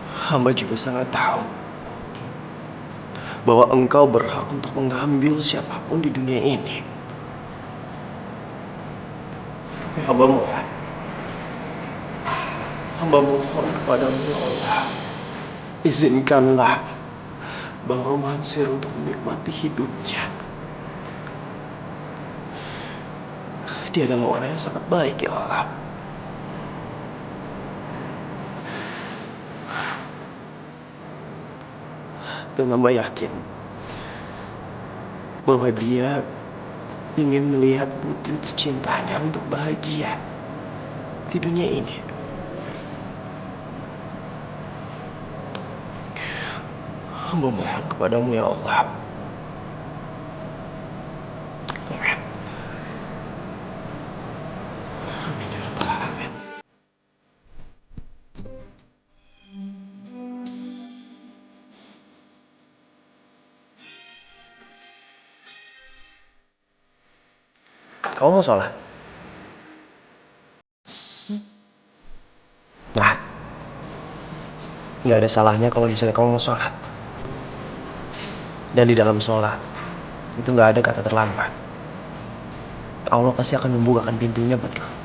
Hamba juga sangat tahu bahwa Engkau berhak untuk mengambil siapapun di dunia ini. Hamba mohon kepadamu, ya Allah. Izinkanlah Bang Romansir untuk menikmati hidupnya. Dia adalah orang yang sangat baik, ya Allah. Dan hamba yakin bahwa dia ingin melihat putri tercintanya untuk bahagia di dunia ini. Hamba mohon kepadamu, ya Allah. Amin. Amin ya Rabbal Alamin. Kamu mau sholat? Nah, nggak ada salahnya kalau misalnya kamu mau sholat. Dan di dalam sholat itu nggak ada kata terlambat. Allah pasti akan membukakan pintunya buat kamu.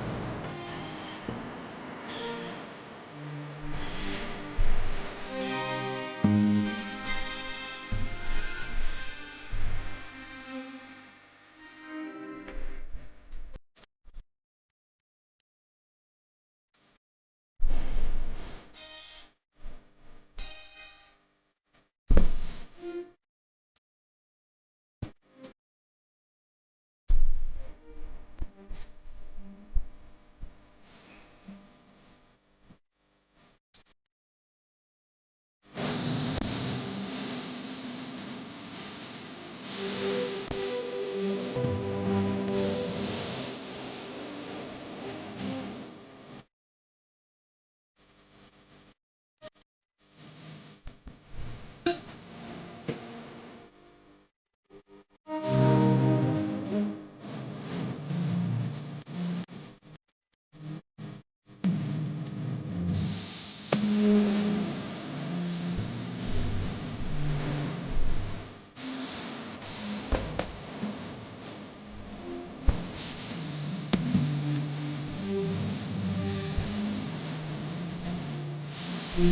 Papa?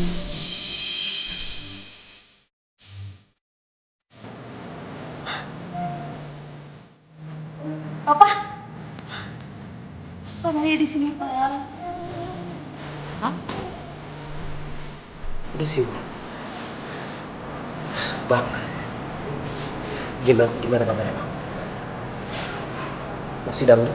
Kok Nadia di sini, Pak? Hah? Udah sibuk. Bang, gimana kabarnya bang? Masih dangdut?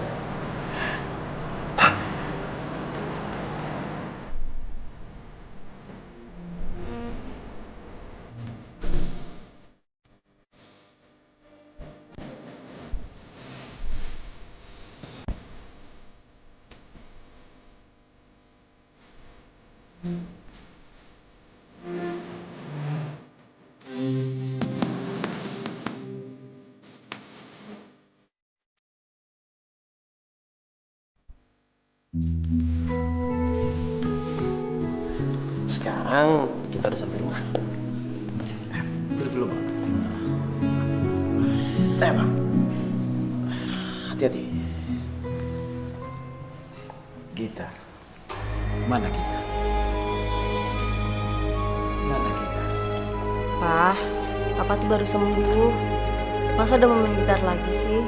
Sekarang kita udah sampai rumah. Duduk dulu bang. Bang, hati-hati. Gitar. Mana gitar? Mana gitar? Pak, Papa tuh baru sembuh. Masa udah mau main gitar lagi sih?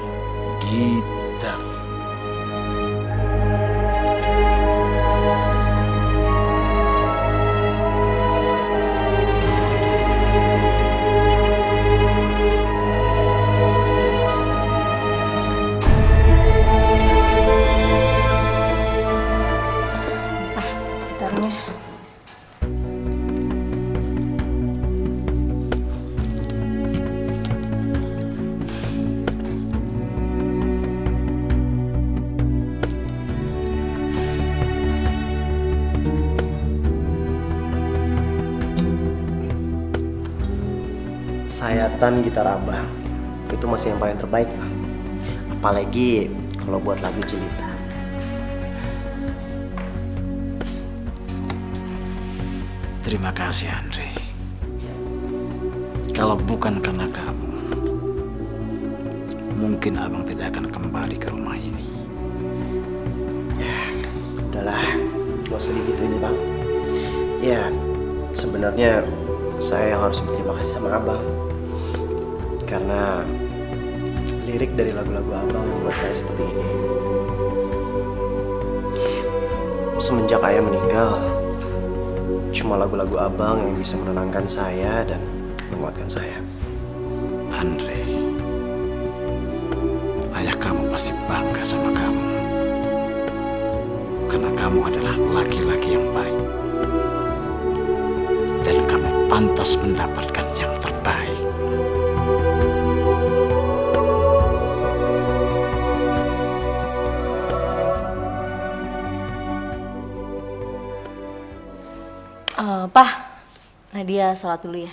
Gitar. Gitarnya. Sayatan gitar abang itu masih yang paling terbaik bang. Apalagi kalau buat lagu jelita. Terima kasih Andre. Kalau bukan karena kamu, mungkin abang tidak akan kembali ke rumah ini. Ya, udahlah, gak usah digituin bang. Ya, sebenarnya saya yang harus berterima kasih sama abang. Karena lirik dari lagu-lagu abang membuat saya seperti ini. Semenjak ayah meninggal, cuma lagu-lagu abang yang bisa menenangkan saya dan menguatkan saya. Andre, ayah kamu pasti bangga sama kamu. Karena kamu adalah laki-laki yang baik. Dan kamu pantas mendapatkan yang terbaik. Pak, Nadia sholat dulu ya.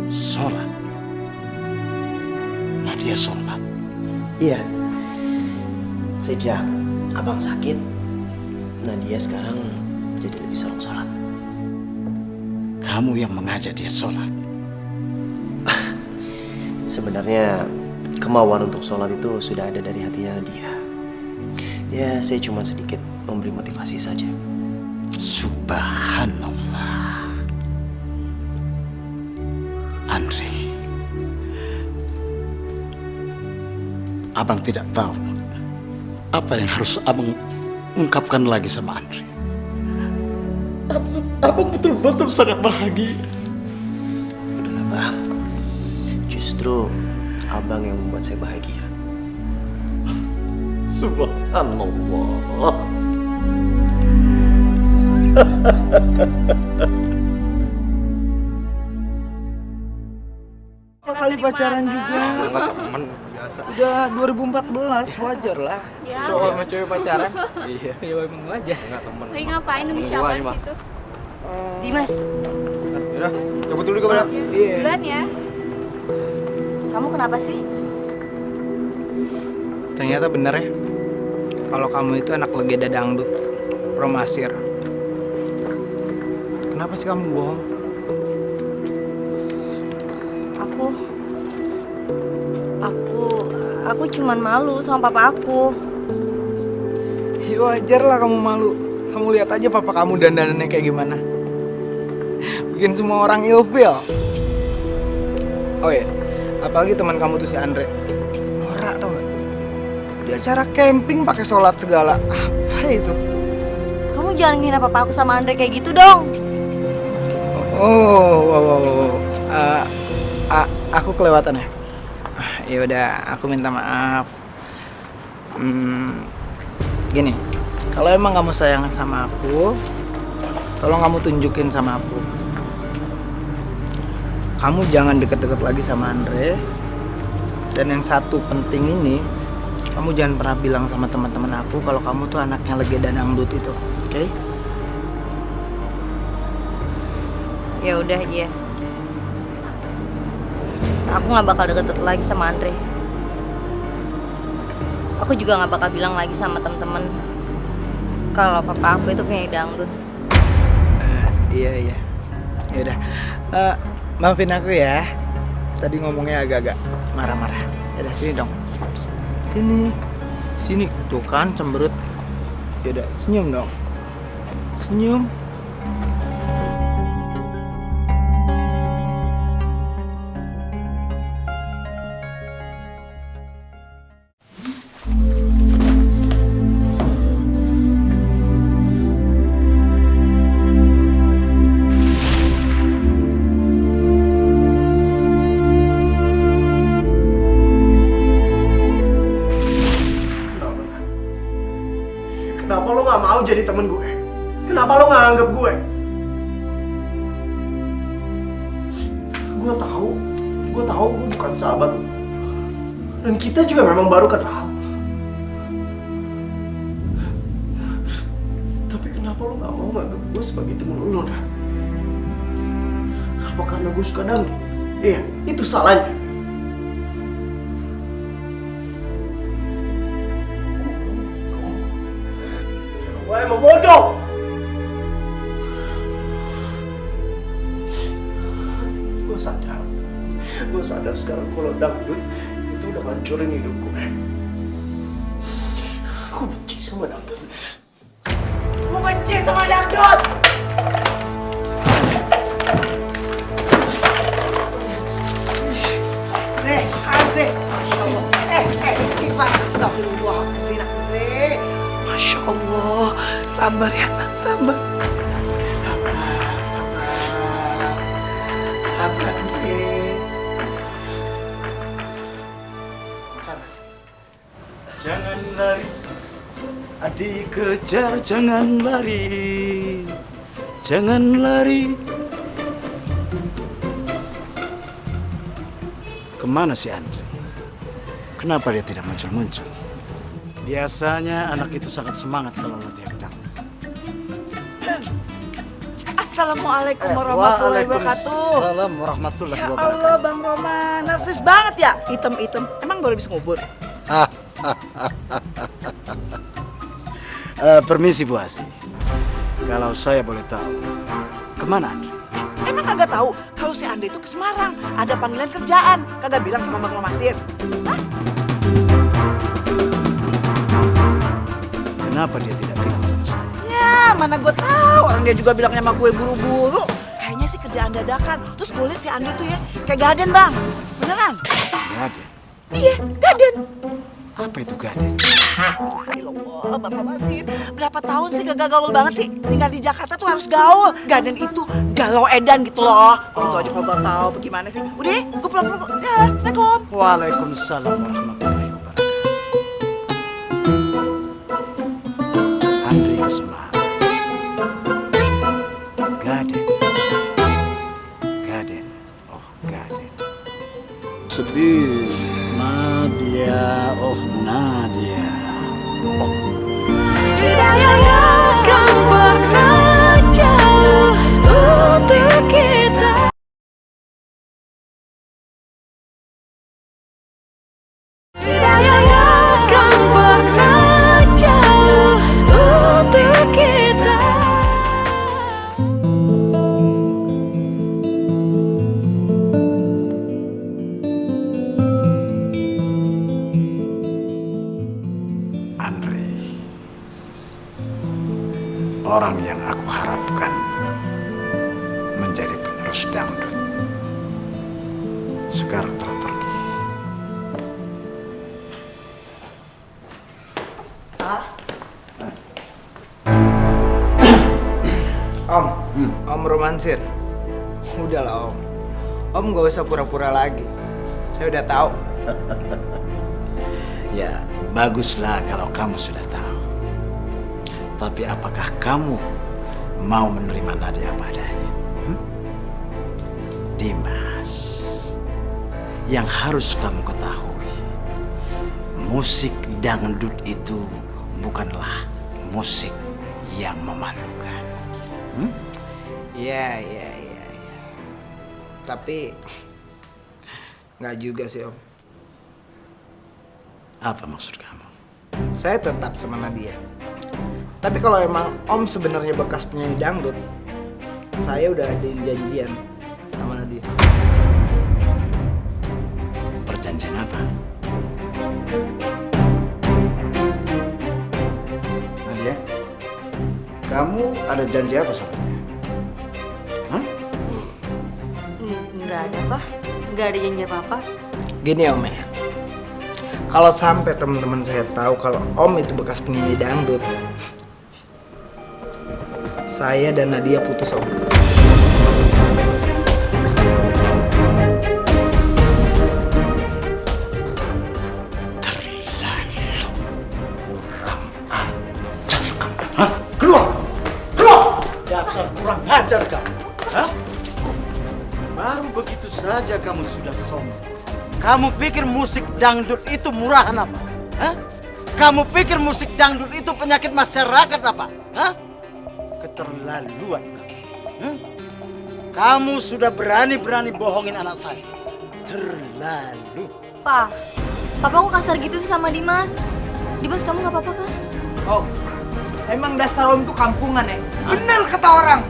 Sholat. Nadia sholat. Iya. Sejak abang sakit, Nadia sekarang jadi lebih sering sholat. Kamu yang mengajak dia sholat. Sebenarnya kemauan untuk sholat itu sudah ada dari hatinya dia. Ya, saya cuma sedikit memberi motivasi saja. Subhanallah. Andre, abang tidak tahu apa yang harus abang ungkapkan lagi sama Andre. Abang betul-betul sangat bahagia. Udahlah bang, justru abang yang membuat saya bahagia. Subhanallah. Berapa kali pacaran juga? Temen biasa. Udah 2014, wajar lah. Cowok sama cewek pacaran. Iya. Ya emang wajar. Enggak temen. Lagi ngapain nunggu siapa di situ? Dimas, Udah, cabut dulu ke Iya. Duluan ya. kamu kenapa sih? Ternyata bener ya. Kalau kamu itu anak legenda dangdut, Promasir. Kenapa sih kamu bohong? aku cuman malu sama papa aku. Ya wajar lah kamu malu. Kamu lihat aja papa kamu dandanannya kayak gimana. Bikin semua orang ilfeel. Oh ya, apalagi teman kamu tuh si Andre. Norak tau gak? Di acara camping pakai sholat segala. Apa itu? Kamu jangan ngina papa aku sama Andre kayak gitu dong. Oh, wow. Aku kelewatan ya. Ya udah, aku minta maaf. Gini, kalau emang kamu sayang sama aku, tolong kamu tunjukin sama aku. Kamu jangan deket-deket lagi sama Andre. Dan yang satu penting ini, kamu jangan pernah bilang sama teman-teman aku kalau kamu tuh anaknya legenda dangdut itu, oke? Ya udah, iya. Aku nggak bakal deket-deket lagi sama Andre. Aku juga nggak bakal bilang lagi sama temen-temen kalau papa aku itu penyanyi dangdut. Iya. Ya udah. Maafin aku ya. Tadi ngomongnya agak-agak marah-marah. Ya udah, sini dong. Sini. Tuh kan cemberut. Ya udah, senyum dong. Senyum. Kenapa lo gak mau jadi temen gue? Kenapa lo gak anggap gue? Gue tahu gue bukan sahabat lo. Dan kita juga memang baru kenal. Tapi kenapa lo gak mau nganggap gue sebagai temen lo, Nah? Apa karena gue suka dangdut? Iya, itu salahnya. Gue emang bodoh. Gue sadar sekarang kalau dangdut itu udah ngancurin hidup gue. Gue benci sama dangdut. Andre, Masya Allah. Istighfar, astagfirullahaladzim, Andre. Masya Allah, sabar ya, nak, sabar. Sabar, Andre. Sabar. Jangan lari, adik kejar, jangan lari. Jangan lari. Kemana si Andre? Kenapa dia tidak muncul-muncul? Biasanya anak itu sangat semangat kalau latihan dangdut. Assalamualaikum warahmatullahi wabarakatuh. Waalaikumsalam warahmatullahi Ya wabarakatuh. Allah, Bang Roman, narsis banget ya. Item-item, emang baru bisa ngubur? Permisi Bu Asi. Kalau saya boleh tahu, kemana Andre? Emang kagak tahu kalau si Andre itu ke Semarang, ada panggilan kerjaan. Kagak bilang sama Bang Romasir. Hah? Kenapa dia tidak bilang sama saya? Ya, mana gue tahu. Orang dia juga bilangnya sama gue buru-buru. Kayaknya sih kerjaan dadakan. Terus gue liat si Andre tuh ya, kayak Gaden, Bang. Beneran? Gaden. Iya, Gaden. Apa itu Gaden? Allah, Bang Romasir. Berapa tahun sih gak gaul banget sih? Tinggal di Jakarta tuh harus gaul. Gaden itu galau edan gitu loh. Itu aja kagak tahu bagaimana sih. Udah, gue pulang. Ya, Assalamualaikum. Waalaikumsalam warahmatullahi wabarakatuh. Andre ke Semarang. Gaden. Oh, Gaden. Sedih. Nadia. Oh, Nadia. Oh. Tidak akan pernah jauh untuk kita. Tidak akan pernah jauh untuk kita. orang yang aku harapkan menjadi penerus dangdut sekarang telah pergi. Om romansir. Udahlah Om. Om gak usah pura-pura lagi. Saya udah tahu. Ya, baguslah kalau kamu sudah tahu. Tapi apakah kamu mau menerima Nadia apa adanya? Dimas, yang harus kamu ketahui, musik dangdut itu bukanlah musik yang memalukan. Iya. Tapi nggak juga sih Om. Apa maksud kamu? Saya tetap sama Nadia. Tapi kalau emang Om sebenarnya bekas penyanyi dangdut, saya udah adain janjian sama Nadia. Perjanjian apa? Nadia, kamu ada janji apa sama dia? Nggak ada, Pak. Nggak ada janji apa-apa. Gini Om ya, kalau sampai teman-teman saya tahu kalau Om itu bekas penyanyi dangdut, saya dan Nadia putus Om. Dasar kurang ajar kamu. Hah? Baru begitu saja kamu sudah sombong. Kamu pikir musik dangdut itu murahan apa? Hah? Kamu pikir musik dangdut itu penyakit masyarakat apa? Hah? Keterlaluan kamu. Kamu sudah berani-berani bohongin anak saya. Terlalu. Pak, Papa kok kasar gitu sih sama Dimas? Dimas, kamu nggak apa-apa kan? Oh, emang dasar Om tuh kampungan ya? Bener kata orang.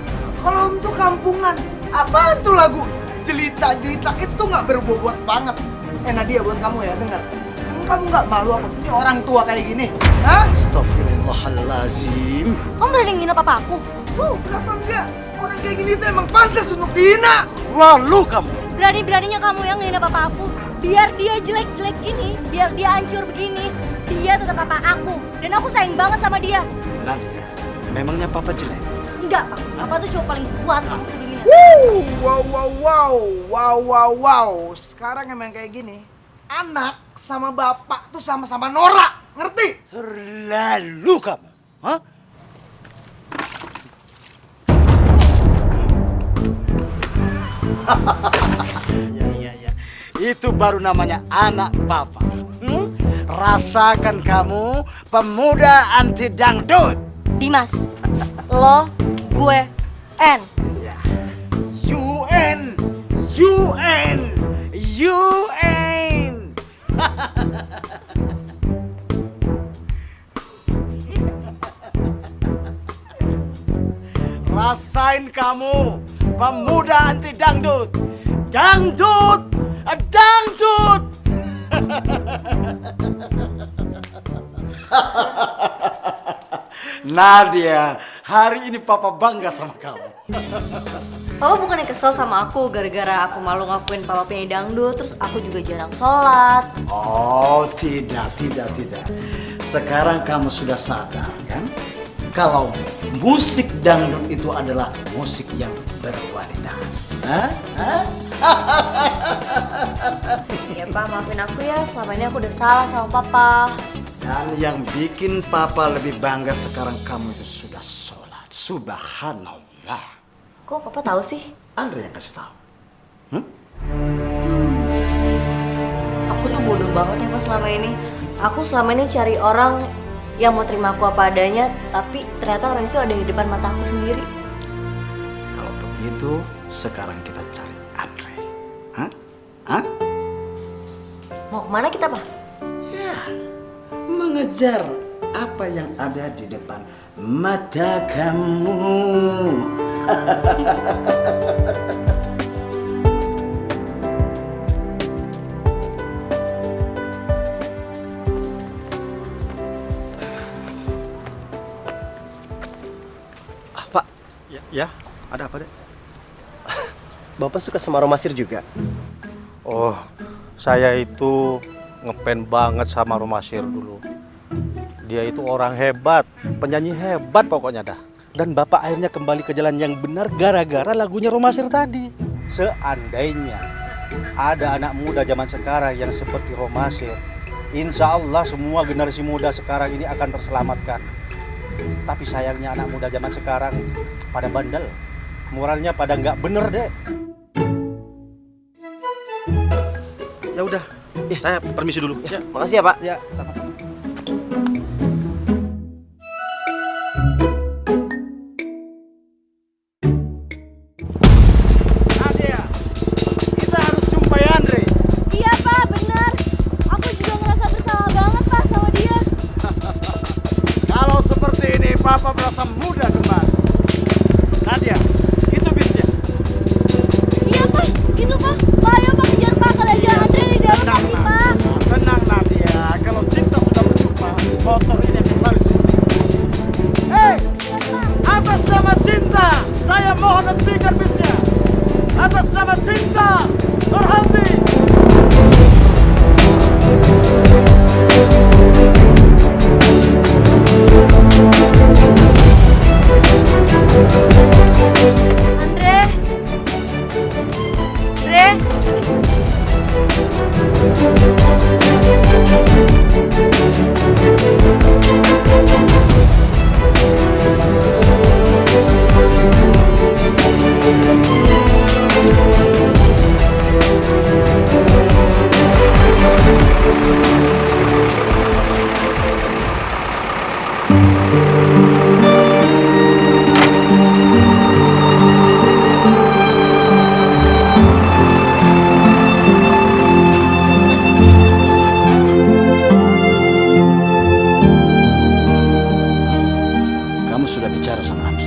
Kalau Om tuh kampungan. Apaan tuh lagu jelita-jelita itu nggak berbobot banget. Nadia buat kamu ya, dengar. Kamu nggak malu apa punya orang tua kayak gini? Hah? Astagfirullahalazim. Kamu berani ngina papa aku? Kenapa enggak? Orang kayak gini tuh emang pantas untuk dihina. Lalu kamu. Berani-beraninya kamu yang ngina papa aku. Biar dia jelek-jelek gini, biar dia hancur begini, dia tetap papa aku. Dan aku sayang banget sama dia. Nadia, memangnya papa jelek? Enggak, Pak. Papa tuh cowok paling kuat kamu sedunia. Wow. Sekarang emang kayak gini. Anak sama bapak tuh sama-sama norak. Ngerti? Terlalu kamu. Hah? Ya. Itu baru namanya anak papa. Rasakan kamu pemuda anti dangdut. Dimas, lo, gue, N. UN. Rasain kamu, pemuda anti dangdut. Dangdut. Nadia, hari ini papa bangga sama kamu. Papa bukannya kesel sama aku gara-gara aku malu ngakuin papa penyanyi dangdut, terus aku juga jarang sholat. Oh, tidak. Sekarang kamu sudah sadar kan? Kalau musik dangdut itu adalah musik yang berkualitas. Ya Pak, maafin aku ya, selama ini aku udah salah sama papa. Dan yang bikin papa lebih bangga sekarang kamu itu sudah sholat. Subhanallah. Kok papa tahu sih? Andre yang kasih tahu. Aku tuh bodoh banget ya Pak selama ini. Aku selama ini cari orang yang mau terima aku apa adanya, tapi ternyata orang itu ada di depan mata aku sendiri. Kalau begitu, sekarang kita cari Andre. Mau kemana kita, Pak? Ya, mengejar apa yang ada di depan mata kamu. Ya, ada apa, Dek? Bapak suka sama Romasir juga? Oh, saya itu ngefans banget sama Romasir dulu. Dia itu orang hebat, penyanyi hebat pokoknya dah. Dan Bapak akhirnya kembali ke jalan yang benar gara-gara lagunya Romasir tadi. Seandainya ada anak muda zaman sekarang yang seperti Romasir, insya Allah semua generasi muda sekarang ini akan terselamatkan. Tapi sayangnya anak muda zaman sekarang pada bandel, moralnya pada nggak bener, Dek. Ya udah, saya permisi dulu. Ya, makasih ya, Pak. Ya, sama-sama. Nadia, kita harus jumpai Andre. Iya Pak, benar. Aku juga ngerasa bersalah banget Pak sama dia. Kalau seperti ini, Papa merasa muda kembali. Nadia, itu bisnya. Iya Pak, itu Pak. Pak, ayo Pak kejar Pak. Kalau aja Andre di dalam nanti Pak. Tenang Nadia, kalau cinta sudah berjumpa, motor ini akan lari sendiri. Hei, atas nama cinta, saya mohon hentikan bisnya. Atas nama cinta, berhenti. Andre. Kamu sudah bicara sama Andre?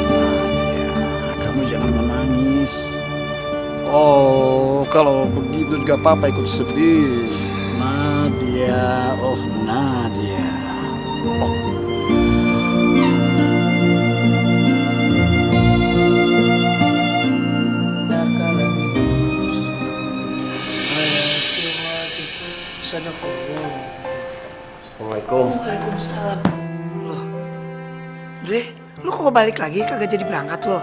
Nadia, kamu jangan menangis. Oh, kalau begitu juga Papa ikut sedih. Nadia, oh Nadia. Oh. Assalamualaikum. Waalaikumsalam. Loh, Dre, lu kok balik lagi kagak jadi berangkat lo?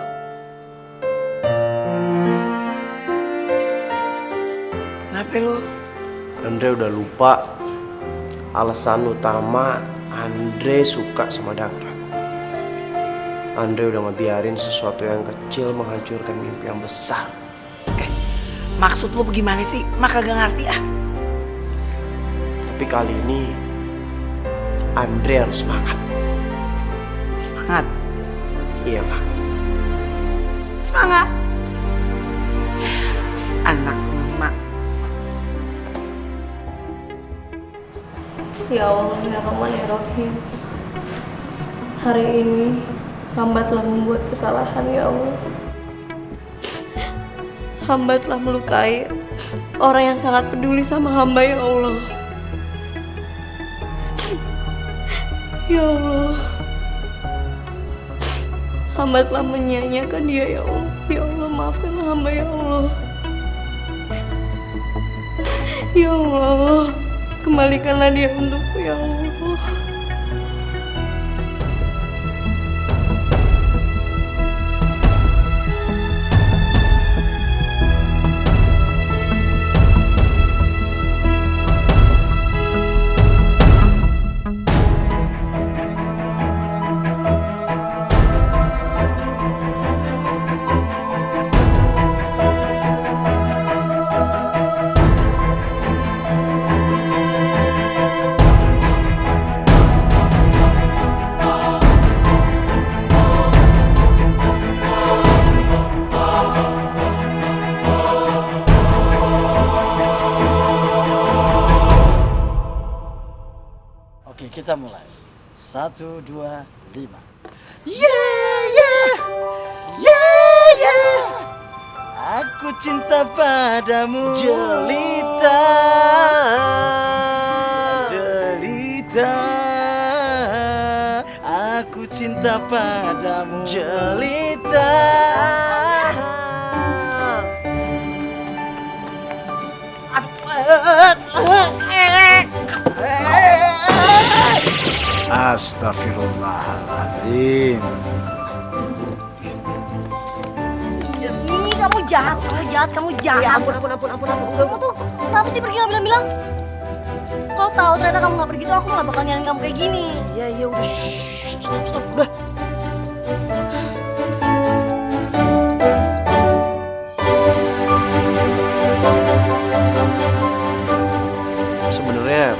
Kenapa lo? Andre udah lupa alasan utama Andre suka sama dangdut. Andre udah ngebiarin sesuatu yang kecil menghancurkan mimpi yang besar. Maksud lo bagaimana sih? Mak kagak ngerti ah. Tapi kali ini Andre harus semangat. Semangat? Iya, Mak. Semangat? Anak emak. Ya Allah, ya Rahman, ya Rahim. Hari ini hamba telah membuat kesalahan, ya Allah. Hamba telah melukai orang yang sangat peduli sama hamba, ya Allah. Ya Allah, hamba telah menyia-nyiakan dia, ya Allah. Ya Allah, maafkanlah hamba, ya Allah. Ya Allah, kembalikanlah dia untukku, ya Allah. Oke, kita mulai. 1, 2, 5. Aku cinta padamu, jelita, jelita. cinta padamu. Jelita. Astagfirullahaladzim. Ih, kamu jahat, kamu jahat. Ya ampun. Kamu tuh kenapa sih pergi nggak bilang-bilang? Kalau tahu ternyata kamu nggak pergi tuh aku nggak bakal nyariin kamu kayak gini. Iya udah. Stop udah. Sebenarnya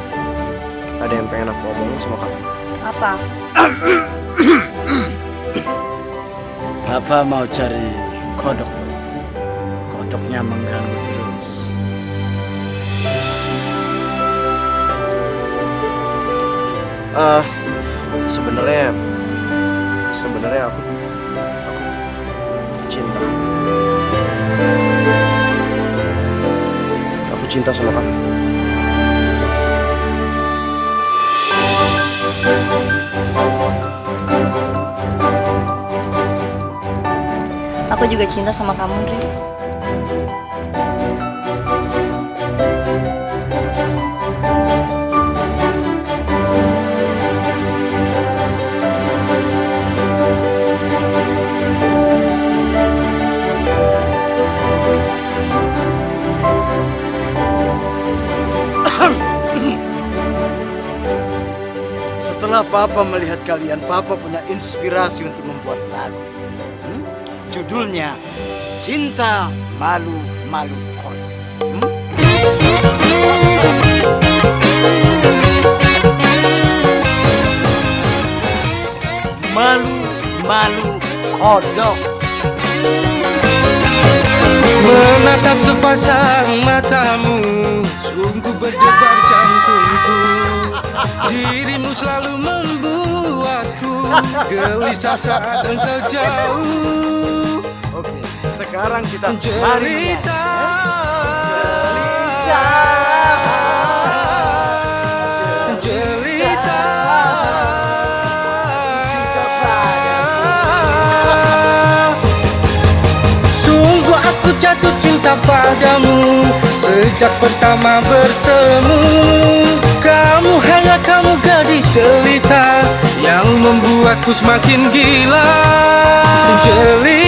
ada yang pengen aku omongin sama kamu. Apa? Papa mau cari kodok. Kodoknya mengganggu terus. Sebenarnya aku cinta. Aku cinta sama kamu. Aku juga cinta sama kamu, Dre. Setelah Papa melihat kalian, Papa punya inspirasi untuk membuat lagu. Judulnya Cinta Malu-Malu Kodok. Malu-malu kodok. Menatap sepasang matamu, sungguh berdebar jantungku. Dirimu selalu membuatku gelisah saat engkau jauh. Oke, sekarang kita Jelita, Jelita, sungguh aku jatuh cinta padamu sejak pertama bertemu. Kamu hangat, kamu gadis jelita yang membuatku semakin gila. Jelita.